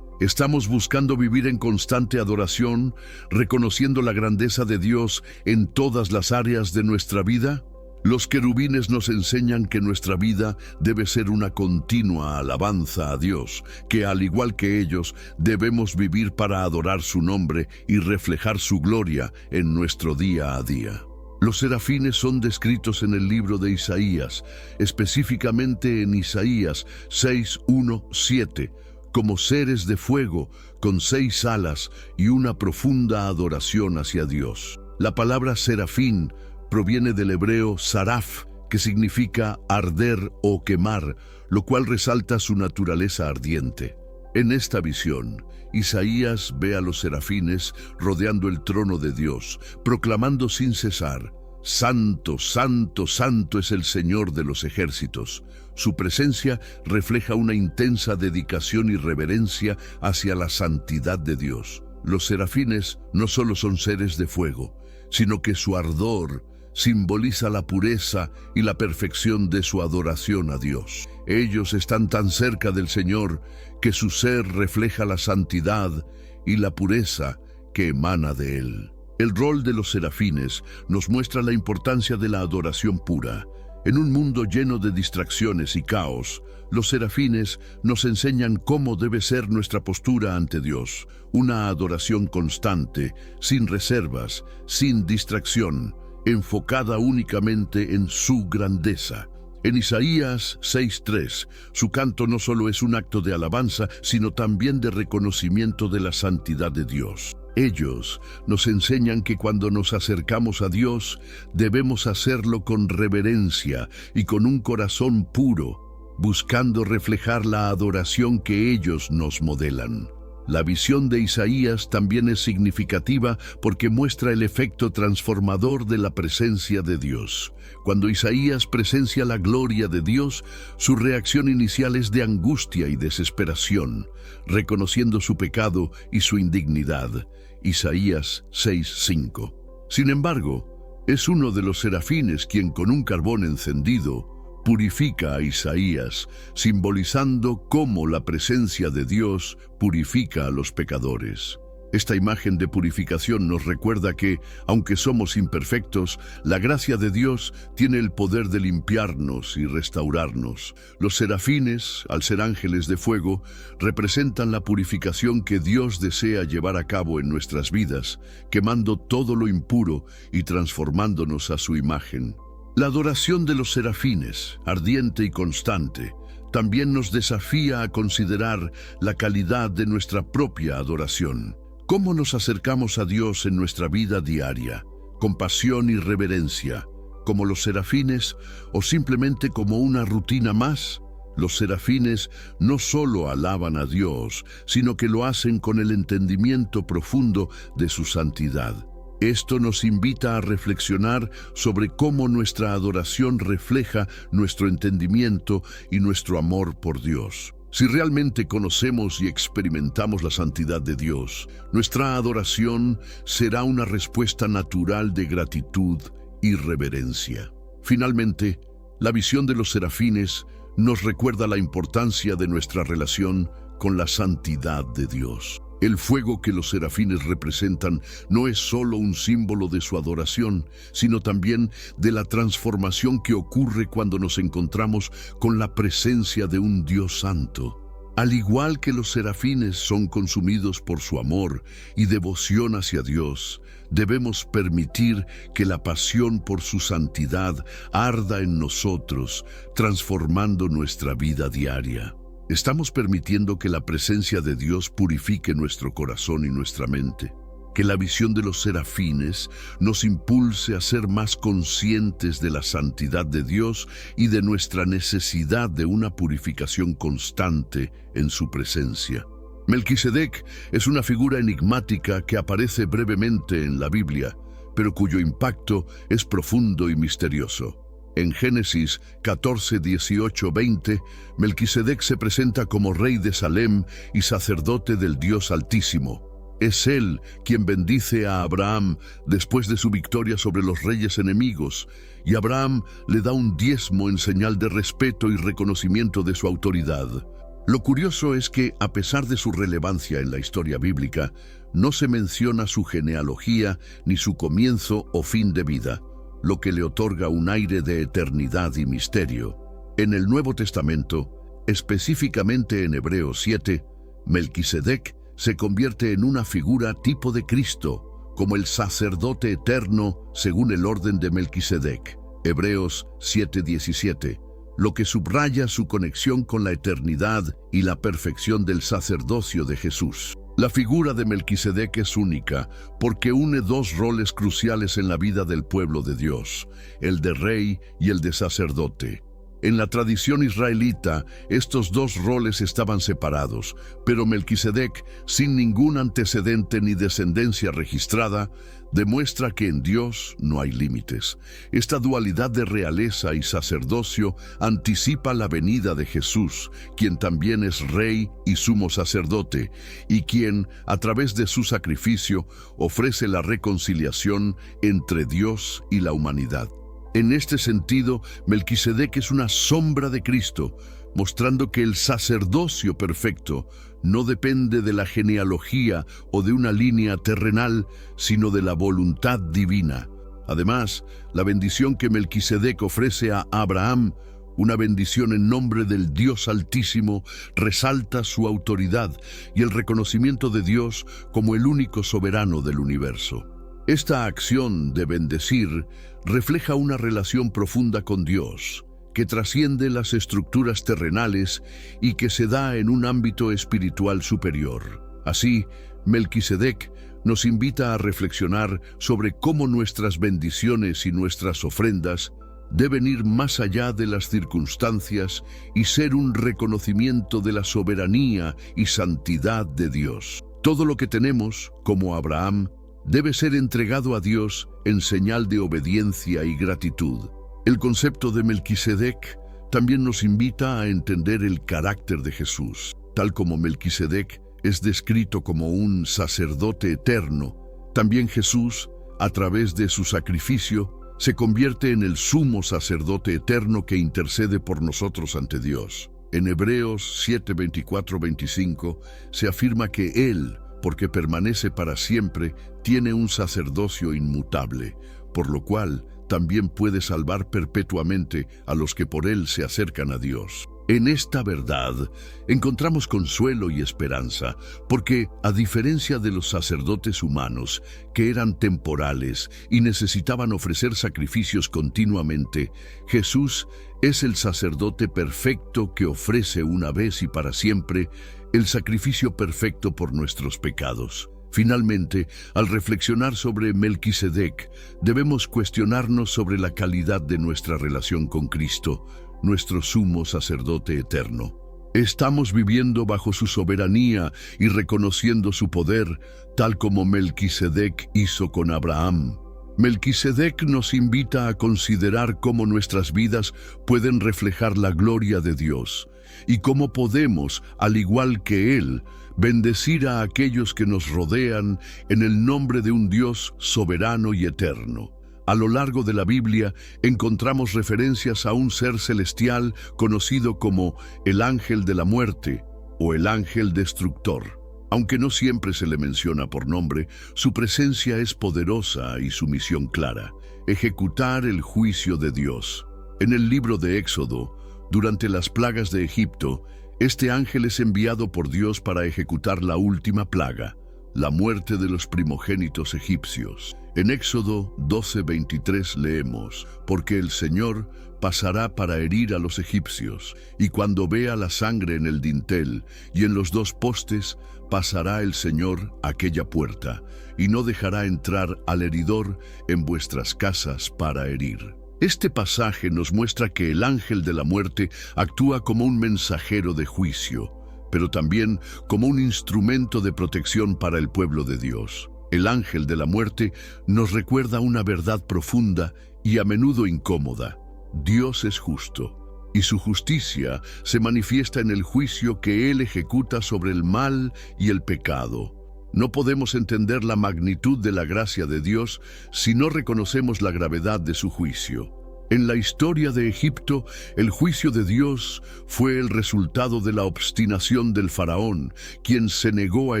S1: Estamos buscando vivir en constante adoración, reconociendo la grandeza de Dios en todas las áreas de nuestra vida. Los querubines nos enseñan que nuestra vida debe ser una continua alabanza a Dios, que al igual que ellos, debemos vivir para adorar su nombre y reflejar su gloria en nuestro día a día. Los serafines son descritos en el libro de Isaías, específicamente en Isaías 6:1-7, como seres de fuego con 6 alas y una profunda adoración hacia Dios. La palabra serafín proviene del hebreo saraf, que significa arder o quemar, lo cual resalta su naturaleza ardiente. En esta visión, Isaías ve a los serafines rodeando el trono de Dios, proclamando sin cesar: Santo, santo, santo es el Señor de los ejércitos. Su presencia refleja una intensa dedicación y reverencia hacia la santidad de Dios. Los serafines no solo son seres de fuego, sino que su ardor simboliza la pureza y la perfección de su adoración a Dios. Ellos están tan cerca del Señor que su ser refleja la santidad y la pureza que emana de Él. El rol de los serafines nos muestra la importancia de la adoración pura. En un mundo lleno de distracciones y caos, los serafines nos enseñan cómo debe ser nuestra postura ante Dios: una adoración constante, sin reservas, sin distracción, enfocada únicamente en su grandeza. En Isaías 6:3, su canto no solo es un acto de alabanza, sino también de reconocimiento de la santidad de Dios. Ellos nos enseñan que cuando nos acercamos a Dios, debemos hacerlo con reverencia y con un corazón puro, buscando reflejar la adoración que ellos nos modelan. La visión de Isaías también es significativa porque muestra el efecto transformador de la presencia de Dios. Cuando Isaías presencia la gloria de Dios, su reacción inicial es de angustia y desesperación, reconociendo su pecado y su indignidad. Isaías 6:5. Sin embargo, es uno de los serafines quien con un carbón encendido purifica a Isaías, simbolizando cómo la presencia de Dios purifica a los pecadores. Esta imagen de purificación nos recuerda que, aunque somos imperfectos, la gracia de Dios tiene el poder de limpiarnos y restaurarnos. Los serafines, al ser ángeles de fuego, representan la purificación que Dios desea llevar a cabo en nuestras vidas, quemando todo lo impuro y transformándonos a su imagen. La adoración de los serafines, ardiente y constante, también nos desafía a considerar la calidad de nuestra propia adoración. ¿Cómo nos acercamos a Dios en nuestra vida diaria? ¿Con pasión y reverencia, como los serafines, o simplemente como una rutina más? Los serafines no solo alaban a Dios, sino que lo hacen con el entendimiento profundo de su santidad. Esto nos invita a reflexionar sobre cómo nuestra adoración refleja nuestro entendimiento y nuestro amor por Dios. Si realmente conocemos y experimentamos la santidad de Dios, nuestra adoración será una respuesta natural de gratitud y reverencia. Finalmente, la visión de los serafines nos recuerda la importancia de nuestra relación con la santidad de Dios. El fuego que los serafines representan no es solo un símbolo de su adoración, sino también de la transformación que ocurre cuando nos encontramos con la presencia de un Dios santo. Al igual que los serafines son consumidos por su amor y devoción hacia Dios, debemos permitir que la pasión por su santidad arda en nosotros, transformando nuestra vida diaria. ¿Estamos permitiendo que la presencia de Dios purifique nuestro corazón y nuestra mente? Que la visión de los serafines nos impulse a ser más conscientes de la santidad de Dios y de nuestra necesidad de una purificación constante en su presencia. Melquisedec es una figura enigmática que aparece brevemente en la Biblia, pero cuyo impacto es profundo y misterioso. En Génesis 14, 18, 20, Melquisedec se presenta como rey de Salem y sacerdote del Dios Altísimo. Es él quien bendice a Abraham después de su victoria sobre los reyes enemigos, y Abraham le da un diezmo en señal de respeto y reconocimiento de su autoridad. Lo curioso es que, a pesar de su relevancia en la historia bíblica, no se menciona su genealogía ni su comienzo o fin de vida, lo que le otorga un aire de eternidad y misterio. En el Nuevo Testamento, específicamente en Hebreos 7, Melquisedec se convierte en una figura tipo de Cristo, como el sacerdote eterno según el orden de Melquisedec. Hebreos 7:17, lo que subraya su conexión con la eternidad y la perfección del sacerdocio de Jesús. La figura de Melquisedec es única porque une dos roles cruciales en la vida del pueblo de Dios, el de rey y el de sacerdote. En la tradición israelita, estos dos roles estaban separados, pero Melquisedec, sin ningún antecedente ni descendencia registrada, demuestra que en Dios no hay límites. Esta dualidad de realeza y sacerdocio anticipa la venida de Jesús, quien también es rey y sumo sacerdote, y quien, a través de su sacrificio, ofrece la reconciliación entre Dios y la humanidad. En este sentido, Melquisedec es una sombra de Cristo, mostrando que el sacerdocio perfecto no depende de la genealogía o de una línea terrenal, sino de la voluntad divina. Además, la bendición que Melquisedec ofrece a Abraham, una bendición en nombre del Dios Altísimo, resalta su autoridad y el reconocimiento de Dios como el único soberano del universo. Esta acción de bendecir refleja una relación profunda con Dios, que trasciende las estructuras terrenales y que se da en un ámbito espiritual superior. Así, Melquisedec nos invita a reflexionar sobre cómo nuestras bendiciones y nuestras ofrendas deben ir más allá de las circunstancias y ser un reconocimiento de la soberanía y santidad de Dios. Todo lo que tenemos, como Abraham, debe ser entregado a Dios en señal de obediencia y gratitud. El concepto de Melquisedec también nos invita a entender el carácter de Jesús. Tal como Melquisedec es descrito como un sacerdote eterno, también Jesús, a través de su sacrificio, se convierte en el sumo sacerdote eterno que intercede por nosotros ante Dios. En Hebreos 7, 24, 25 se afirma que Él, porque permanece para siempre, tiene un sacerdocio inmutable, por lo cual también puede salvar perpetuamente a los que por él se acercan a Dios. En esta verdad encontramos consuelo y esperanza, porque, a diferencia de los sacerdotes humanos, que eran temporales y necesitaban ofrecer sacrificios continuamente, Jesús es el sacerdote perfecto que ofrece una vez y para siempre el sacrificio perfecto por nuestros pecados. Finalmente, al reflexionar sobre Melquisedec, debemos cuestionarnos sobre la calidad de nuestra relación con Cristo, nuestro sumo sacerdote eterno. Estamos viviendo bajo su soberanía y reconociendo su poder, tal como Melquisedec hizo con Abraham. Melquisedec nos invita a considerar cómo nuestras vidas pueden reflejar la gloria de Dios y cómo podemos, al igual que Él, bendecir a aquellos que nos rodean en el nombre de un Dios soberano y eterno. A lo largo de la Biblia encontramos referencias a un ser celestial conocido como el ángel de la muerte o el ángel destructor. Aunque no siempre se le menciona por nombre, su presencia es poderosa y su misión clara: ejecutar el juicio de Dios. En el libro de Éxodo, durante las plagas de Egipto, este ángel es enviado por Dios para ejecutar la última plaga, la muerte de los primogénitos egipcios. En Éxodo 12:23 leemos: porque el Señor pasará para herir a los egipcios, y cuando vea la sangre en el dintel y en los dos postes, pasará el Señor aquella puerta, y no dejará entrar al heridor en vuestras casas para herir. Este pasaje nos muestra que el ángel de la muerte actúa como un mensajero de juicio, pero también como un instrumento de protección para el pueblo de Dios. El ángel de la muerte nos recuerda una verdad profunda y a menudo incómoda. Dios es justo, y su justicia se manifiesta en el juicio que Él ejecuta sobre el mal y el pecado. No podemos entender la magnitud de la gracia de Dios si no reconocemos la gravedad de su juicio. En la historia de Egipto, el juicio de Dios fue el resultado de la obstinación del faraón, quien se negó a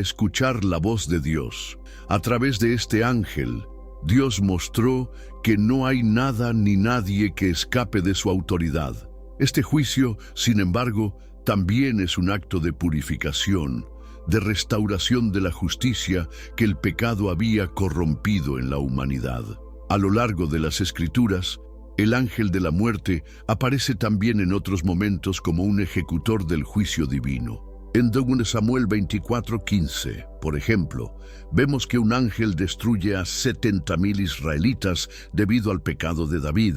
S1: escuchar la voz de Dios. A través de este ángel, Dios mostró que no hay nada ni nadie que escape de su autoridad. Este juicio, sin embargo, también es un acto de purificación, de restauración de la justicia que el pecado había corrompido en la humanidad. A lo largo de las Escrituras, el ángel de la muerte aparece también en otros momentos como un ejecutor del juicio divino. En 2 Samuel 24:15, por ejemplo, vemos que un ángel destruye a 70,000 israelitas debido al pecado de David,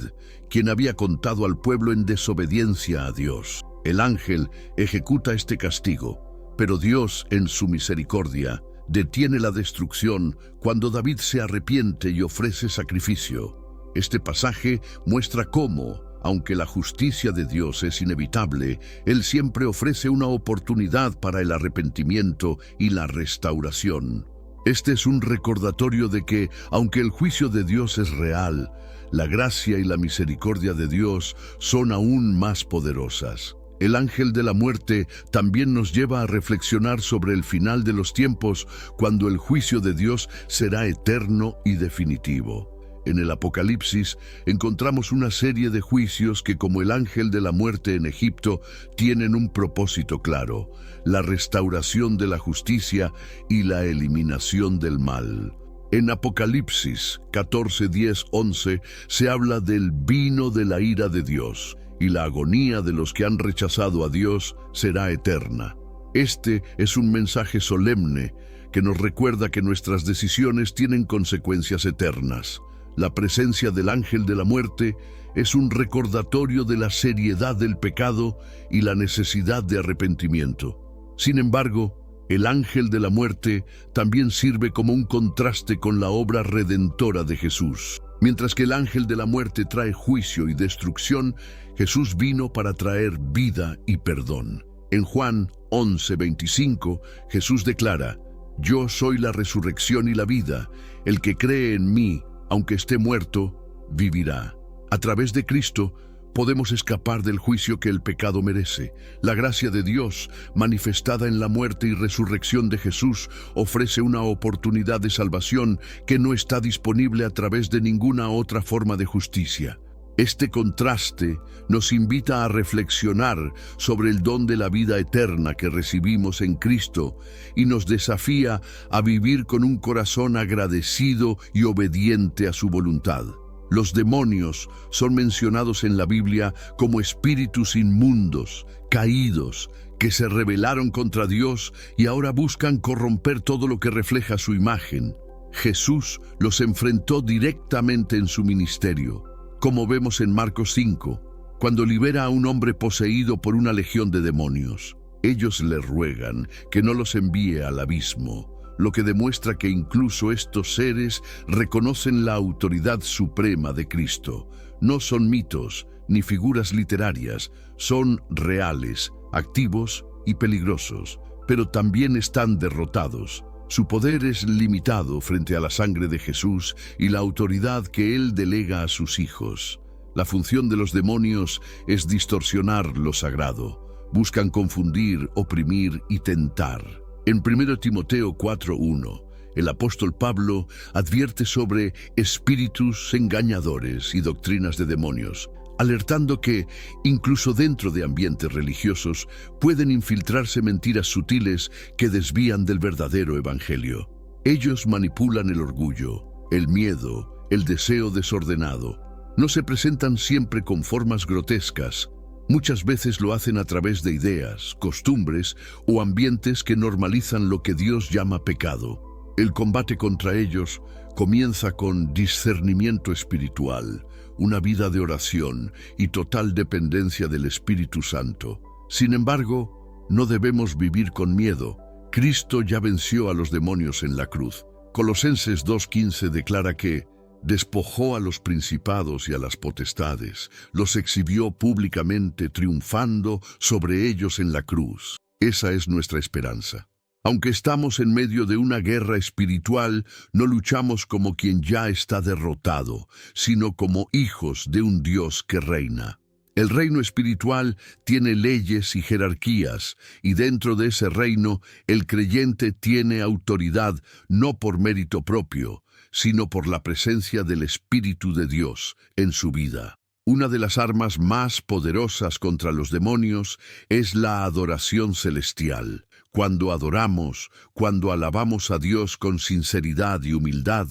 S1: quien había contado al pueblo en desobediencia a Dios. El ángel ejecuta este castigo, pero Dios, en su misericordia, detiene la destrucción cuando David se arrepiente y ofrece sacrificio. Este pasaje muestra cómo, aunque la justicia de Dios es inevitable, Él siempre ofrece una oportunidad para el arrepentimiento y la restauración. Este es un recordatorio de que, aunque el juicio de Dios es real, la gracia y la misericordia de Dios son aún más poderosas. El ángel de la muerte también nos lleva a reflexionar sobre el final de los tiempos, cuando el juicio de Dios será eterno y definitivo. En el Apocalipsis encontramos una serie de juicios que, como el ángel de la muerte en Egipto, tienen un propósito claro: la restauración de la justicia y la eliminación del mal. En Apocalipsis 14, 10, 11 se habla del vino de la ira de Dios, y la agonía de los que han rechazado a Dios será eterna. Este es un mensaje solemne que nos recuerda que nuestras decisiones tienen consecuencias eternas. La presencia del ángel de la muerte es un recordatorio de la seriedad del pecado y la necesidad de arrepentimiento. Sin embargo, el ángel de la muerte también sirve como un contraste con la obra redentora de Jesús. Mientras que el ángel de la muerte trae juicio y destrucción, Jesús vino para traer vida y perdón. En Juan 11:25, Jesús declara: «Yo soy la resurrección y la vida. El que cree en mí, aunque esté muerto, vivirá». A través de Cristo podemos escapar del juicio que el pecado merece. La gracia de Dios, manifestada en la muerte y resurrección de Jesús, ofrece una oportunidad de salvación que no está disponible a través de ninguna otra forma de justicia. Este contraste nos invita a reflexionar sobre el don de la vida eterna que recibimos en Cristo y nos desafía a vivir con un corazón agradecido y obediente a su voluntad. Los demonios son mencionados en la Biblia como espíritus inmundos, caídos, que se rebelaron contra Dios y ahora buscan corromper todo lo que refleja su imagen. Jesús los enfrentó directamente en su ministerio, como vemos en Marcos 5, cuando libera a un hombre poseído por una legión de demonios. Ellos le ruegan que no los envíe al abismo, lo que demuestra que incluso estos seres reconocen la autoridad suprema de Cristo. No son mitos ni figuras literarias, son reales, activos y peligrosos, pero también están derrotados. Su poder es limitado frente a la sangre de Jesús y la autoridad que Él delega a sus hijos. La función de los demonios es distorsionar lo sagrado. Buscan confundir, oprimir y tentar. En 1 Timoteo 4:1, el apóstol Pablo advierte sobre espíritus engañadores y doctrinas de demonios, alertando que, incluso dentro de ambientes religiosos, pueden infiltrarse mentiras sutiles que desvían del verdadero evangelio. Ellos manipulan el orgullo, el miedo, el deseo desordenado. No se presentan siempre con formas grotescas, Muchas veces lo hacen a través de ideas, costumbres o ambientes que normalizan lo que Dios llama pecado. El combate contra ellos comienza con discernimiento espiritual, una vida de oración y total dependencia del Espíritu Santo. Sin embargo, no debemos vivir con miedo. Cristo ya venció a los demonios en la cruz. Colosenses 2:15 declara que despojó a los principados y a las potestades, los exhibió públicamente triunfando sobre ellos en la cruz. Esa es nuestra esperanza. Aunque estamos en medio de una guerra espiritual, no luchamos como quien ya está derrotado, sino como hijos de un Dios que reina. El reino espiritual tiene leyes y jerarquías, y dentro de ese reino el creyente tiene autoridad no por mérito propio, sino por la presencia del Espíritu de Dios en su vida. Una de las armas más poderosas contra los demonios es la adoración celestial. Cuando adoramos, cuando alabamos a Dios con sinceridad y humildad,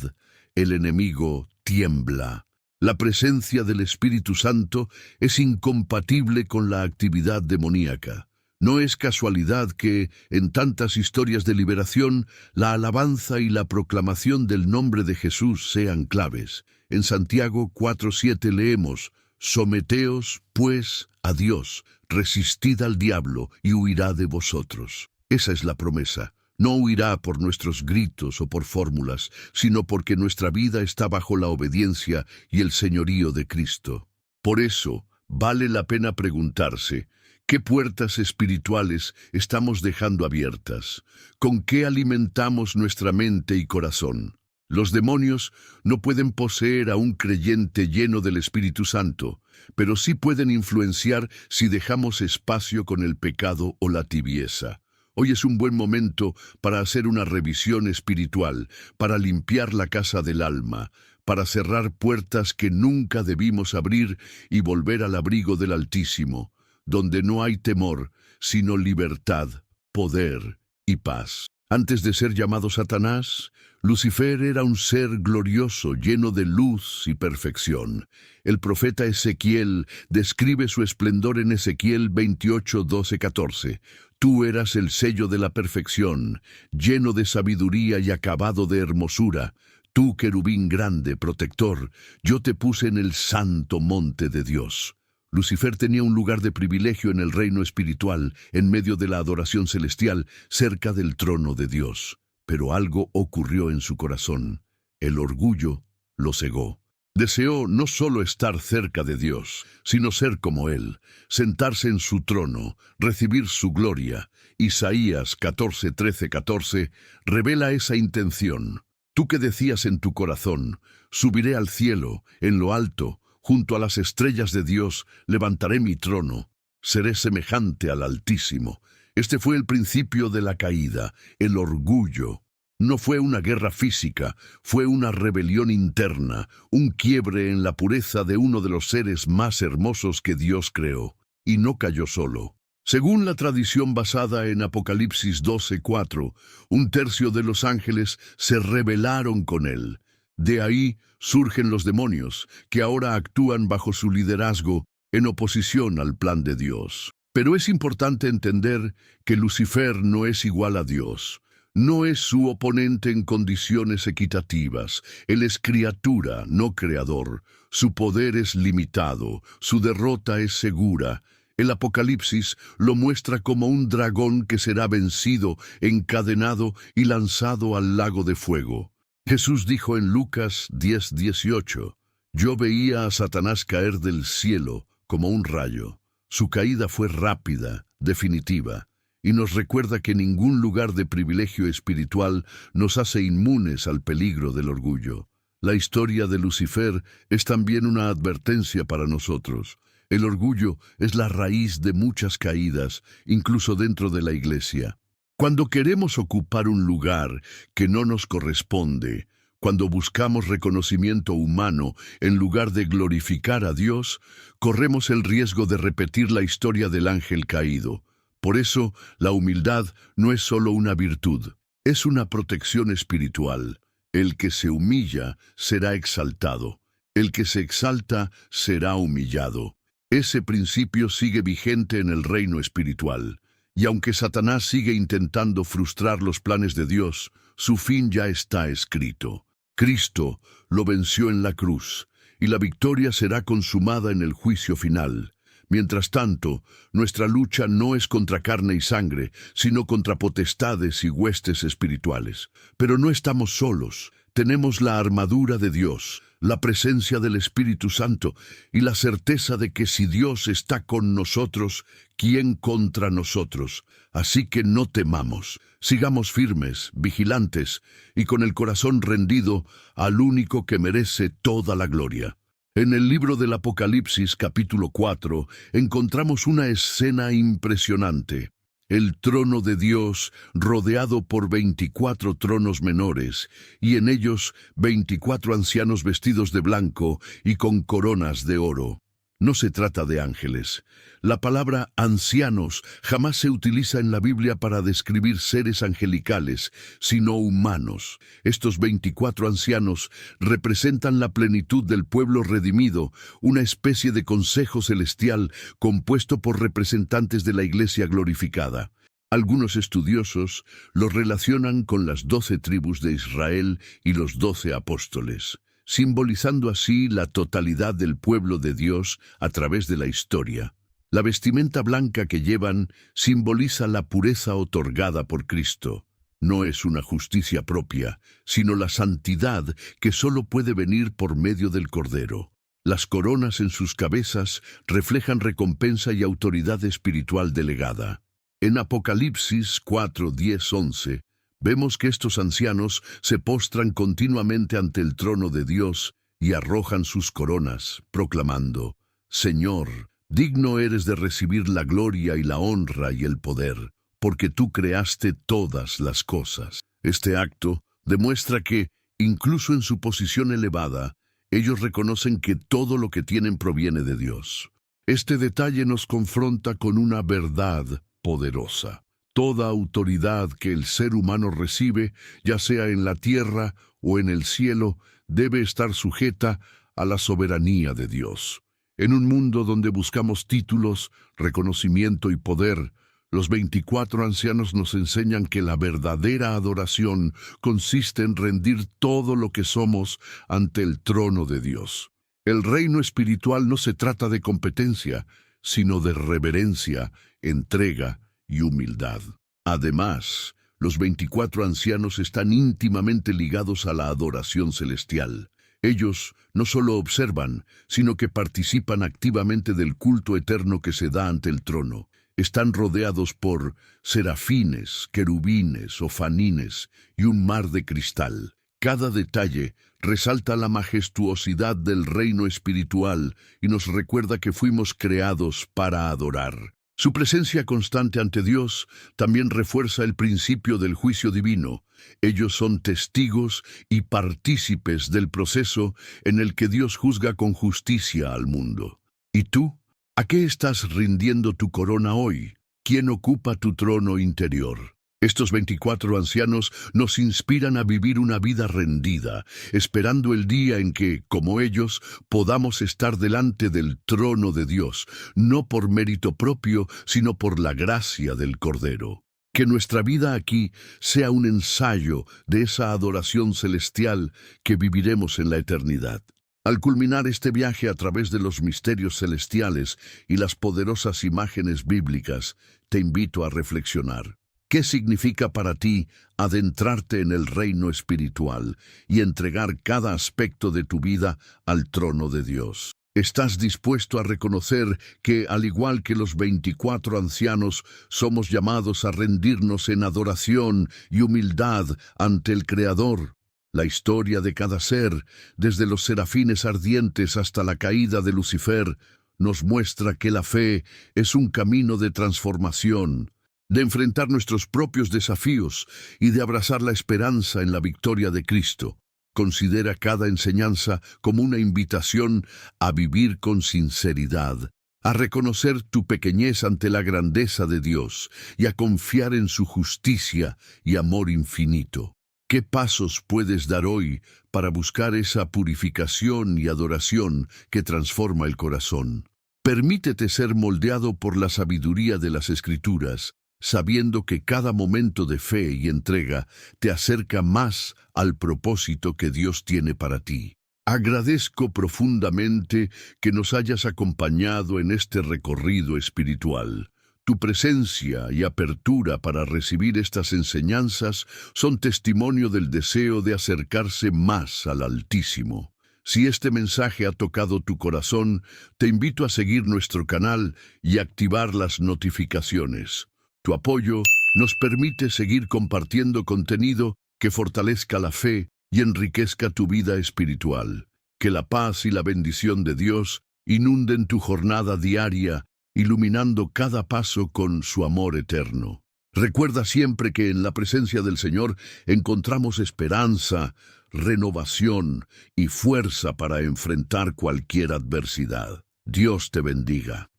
S1: el enemigo tiembla. La presencia del Espíritu Santo es incompatible con la actividad demoníaca. No es casualidad que, en tantas historias de liberación, la alabanza y la proclamación del nombre de Jesús sean claves. En Santiago 4:7 leemos: «Someteos, pues, a Dios, resistid al diablo, y huirá de vosotros». Esa es la promesa. No huirá por nuestros gritos o por fórmulas, sino porque nuestra vida está bajo la obediencia y el señorío de Cristo. Por eso, vale la pena preguntarse: ¿qué puertas espirituales estamos dejando abiertas? ¿Con qué alimentamos nuestra mente y corazón? Los demonios no pueden poseer a un creyente lleno del Espíritu Santo, pero sí pueden influenciar si dejamos espacio con el pecado o la tibieza. Hoy es un buen momento para hacer una revisión espiritual, para limpiar la casa del alma, para cerrar puertas que nunca debimos abrir y volver al abrigo del Altísimo, donde no hay temor, sino libertad, poder y paz. Antes de ser llamado Satanás, Lucifer era un ser glorioso, lleno de luz y perfección. El profeta Ezequiel describe su esplendor en Ezequiel 28:12-14. Tú eras el sello de la perfección, lleno de sabiduría y acabado de hermosura. Tú, querubín grande, protector, yo te puse en el santo monte de Dios. Lucifer tenía un lugar de privilegio en el reino espiritual, en medio de la adoración celestial, cerca del trono de Dios. Pero algo ocurrió en su corazón. El orgullo lo cegó. Deseó no solo estar cerca de Dios, sino ser como Él, sentarse en su trono, recibir su gloria. Isaías 14:13-14 revela esa intención. Tú que decías en tu corazón: subiré al cielo, en lo alto, junto a las estrellas de Dios, levantaré mi trono, seré semejante al Altísimo. Este fue el principio de la caída, el orgullo. No fue una guerra física, fue una rebelión interna, un quiebre en la pureza de uno de los seres más hermosos que Dios creó. Y no cayó solo. Según la tradición basada en Apocalipsis 12:4, un tercio de los ángeles se rebelaron con él. De ahí surgen los demonios, que ahora actúan bajo su liderazgo en oposición al plan de Dios. Pero es importante entender que Lucifer no es igual a Dios. No es su oponente en condiciones equitativas. Él es criatura, no creador. Su poder es limitado, su derrota es segura. El Apocalipsis lo muestra como un dragón que será vencido, encadenado y lanzado al lago de fuego. Jesús dijo en Lucas 10:18, «Yo veía a Satanás caer del cielo como un rayo». Su caída fue rápida, definitiva, y nos recuerda que ningún lugar de privilegio espiritual nos hace inmunes al peligro del orgullo. La historia de Lucifer es también una advertencia para nosotros. El orgullo es la raíz de muchas caídas, incluso dentro de la iglesia. Cuando queremos ocupar un lugar que no nos corresponde, cuando buscamos reconocimiento humano en lugar de glorificar a Dios, corremos el riesgo de repetir la historia del ángel caído. Por eso, la humildad no es solo una virtud, es una protección espiritual. El que se humilla será exaltado, el que se exalta será humillado. Ese principio sigue vigente en el reino espiritual, y aunque Satanás sigue intentando frustrar los planes de Dios, su fin ya está escrito. Cristo lo venció en la cruz, y la victoria será consumada en el juicio final. Mientras tanto, nuestra lucha no es contra carne y sangre, sino contra potestades y huestes espirituales. Pero no estamos solos. Tenemos la armadura de Dios, la presencia del Espíritu Santo y la certeza de que si Dios está con nosotros, ¿quién contra nosotros? Así que no temamos. Sigamos firmes, vigilantes y con el corazón rendido al único que merece toda la gloria. En el libro del Apocalipsis, capítulo 4, encontramos una escena impresionante. El trono de Dios rodeado por 24 tronos menores, y en ellos 24 ancianos vestidos de blanco y con coronas de oro. No se trata de ángeles. La palabra ancianos jamás se utiliza en la Biblia para describir seres angelicales, sino humanos. Estos 24 ancianos representan la plenitud del pueblo redimido, una especie de consejo celestial compuesto por representantes de la iglesia glorificada. Algunos estudiosos lo relacionan con las 12 tribus de Israel y los 12 apóstoles, simbolizando así la totalidad del pueblo de Dios a través de la historia. La vestimenta blanca que llevan simboliza la pureza otorgada por Cristo. No es una justicia propia, sino la santidad que solo puede venir por medio del Cordero. Las coronas en sus cabezas reflejan recompensa y autoridad espiritual delegada. En Apocalipsis 4, 10, 11, vemos que estos ancianos se postran continuamente ante el trono de Dios y arrojan sus coronas, proclamando: Señor, digno eres de recibir la gloria y la honra y el poder, porque tú creaste todas las cosas. Este acto demuestra que, incluso en su posición elevada, ellos reconocen que todo lo que tienen proviene de Dios. Este detalle nos confronta con una verdad poderosa. Toda autoridad que el ser humano recibe, ya sea en la tierra o en el cielo, debe estar sujeta a la soberanía de Dios. En un mundo donde buscamos títulos, reconocimiento y poder, los 24 ancianos nos enseñan que la verdadera adoración consiste en rendir todo lo que somos ante el trono de Dios. El reino espiritual no se trata de competencia, sino de reverencia, entrega y humildad. Además, los 24 ancianos están íntimamente ligados a la adoración celestial. Ellos no solo observan, sino que participan activamente del culto eterno que se da ante el trono. Están rodeados por serafines, querubines, ofanines y un mar de cristal. Cada detalle resalta la majestuosidad del reino espiritual y nos recuerda que fuimos creados para adorar. Su presencia constante ante Dios también refuerza el principio del juicio divino. Ellos son testigos y partícipes del proceso en el que Dios juzga con justicia al mundo. ¿Y tú? ¿A qué estás rindiendo tu corona hoy? ¿Quién ocupa tu trono interior? Estos 24 ancianos nos inspiran a vivir una vida rendida, esperando el día en que, como ellos, podamos estar delante del trono de Dios, no por mérito propio, sino por la gracia del Cordero. Que nuestra vida aquí sea un ensayo de esa adoración celestial que viviremos en la eternidad. Al culminar este viaje a través de los misterios celestiales y las poderosas imágenes bíblicas, te invito a reflexionar. ¿Qué significa para ti adentrarte en el reino espiritual y entregar cada aspecto de tu vida al trono de Dios? ¿Estás dispuesto a reconocer que, al igual que los 24 ancianos, somos llamados a rendirnos en adoración y humildad ante el Creador? La historia de cada ser, desde los serafines ardientes hasta la caída de Lucifer, nos muestra que la fe es un camino de transformación, de enfrentar nuestros propios desafíos y de abrazar la esperanza en la victoria de Cristo. Considera cada enseñanza como una invitación a vivir con sinceridad, a reconocer tu pequeñez ante la grandeza de Dios y a confiar en su justicia y amor infinito. ¿Qué pasos puedes dar hoy para buscar esa purificación y adoración que transforma el corazón? Permítete ser moldeado por la sabiduría de las Escrituras, sabiendo que cada momento de fe y entrega te acerca más al propósito que Dios tiene para ti. Agradezco profundamente que nos hayas acompañado en este recorrido espiritual. Tu presencia y apertura para recibir estas enseñanzas son testimonio del deseo de acercarse más al Altísimo. Si este mensaje ha tocado tu corazón, te invito a seguir nuestro canal y activar las notificaciones. Tu apoyo nos permite seguir compartiendo contenido que fortalezca la fe y enriquezca tu vida espiritual. Que la paz y la bendición de Dios inunden tu jornada diaria, iluminando cada paso con su amor eterno. Recuerda siempre que en la presencia del Señor encontramos esperanza, renovación y fuerza para enfrentar cualquier adversidad. Dios te bendiga.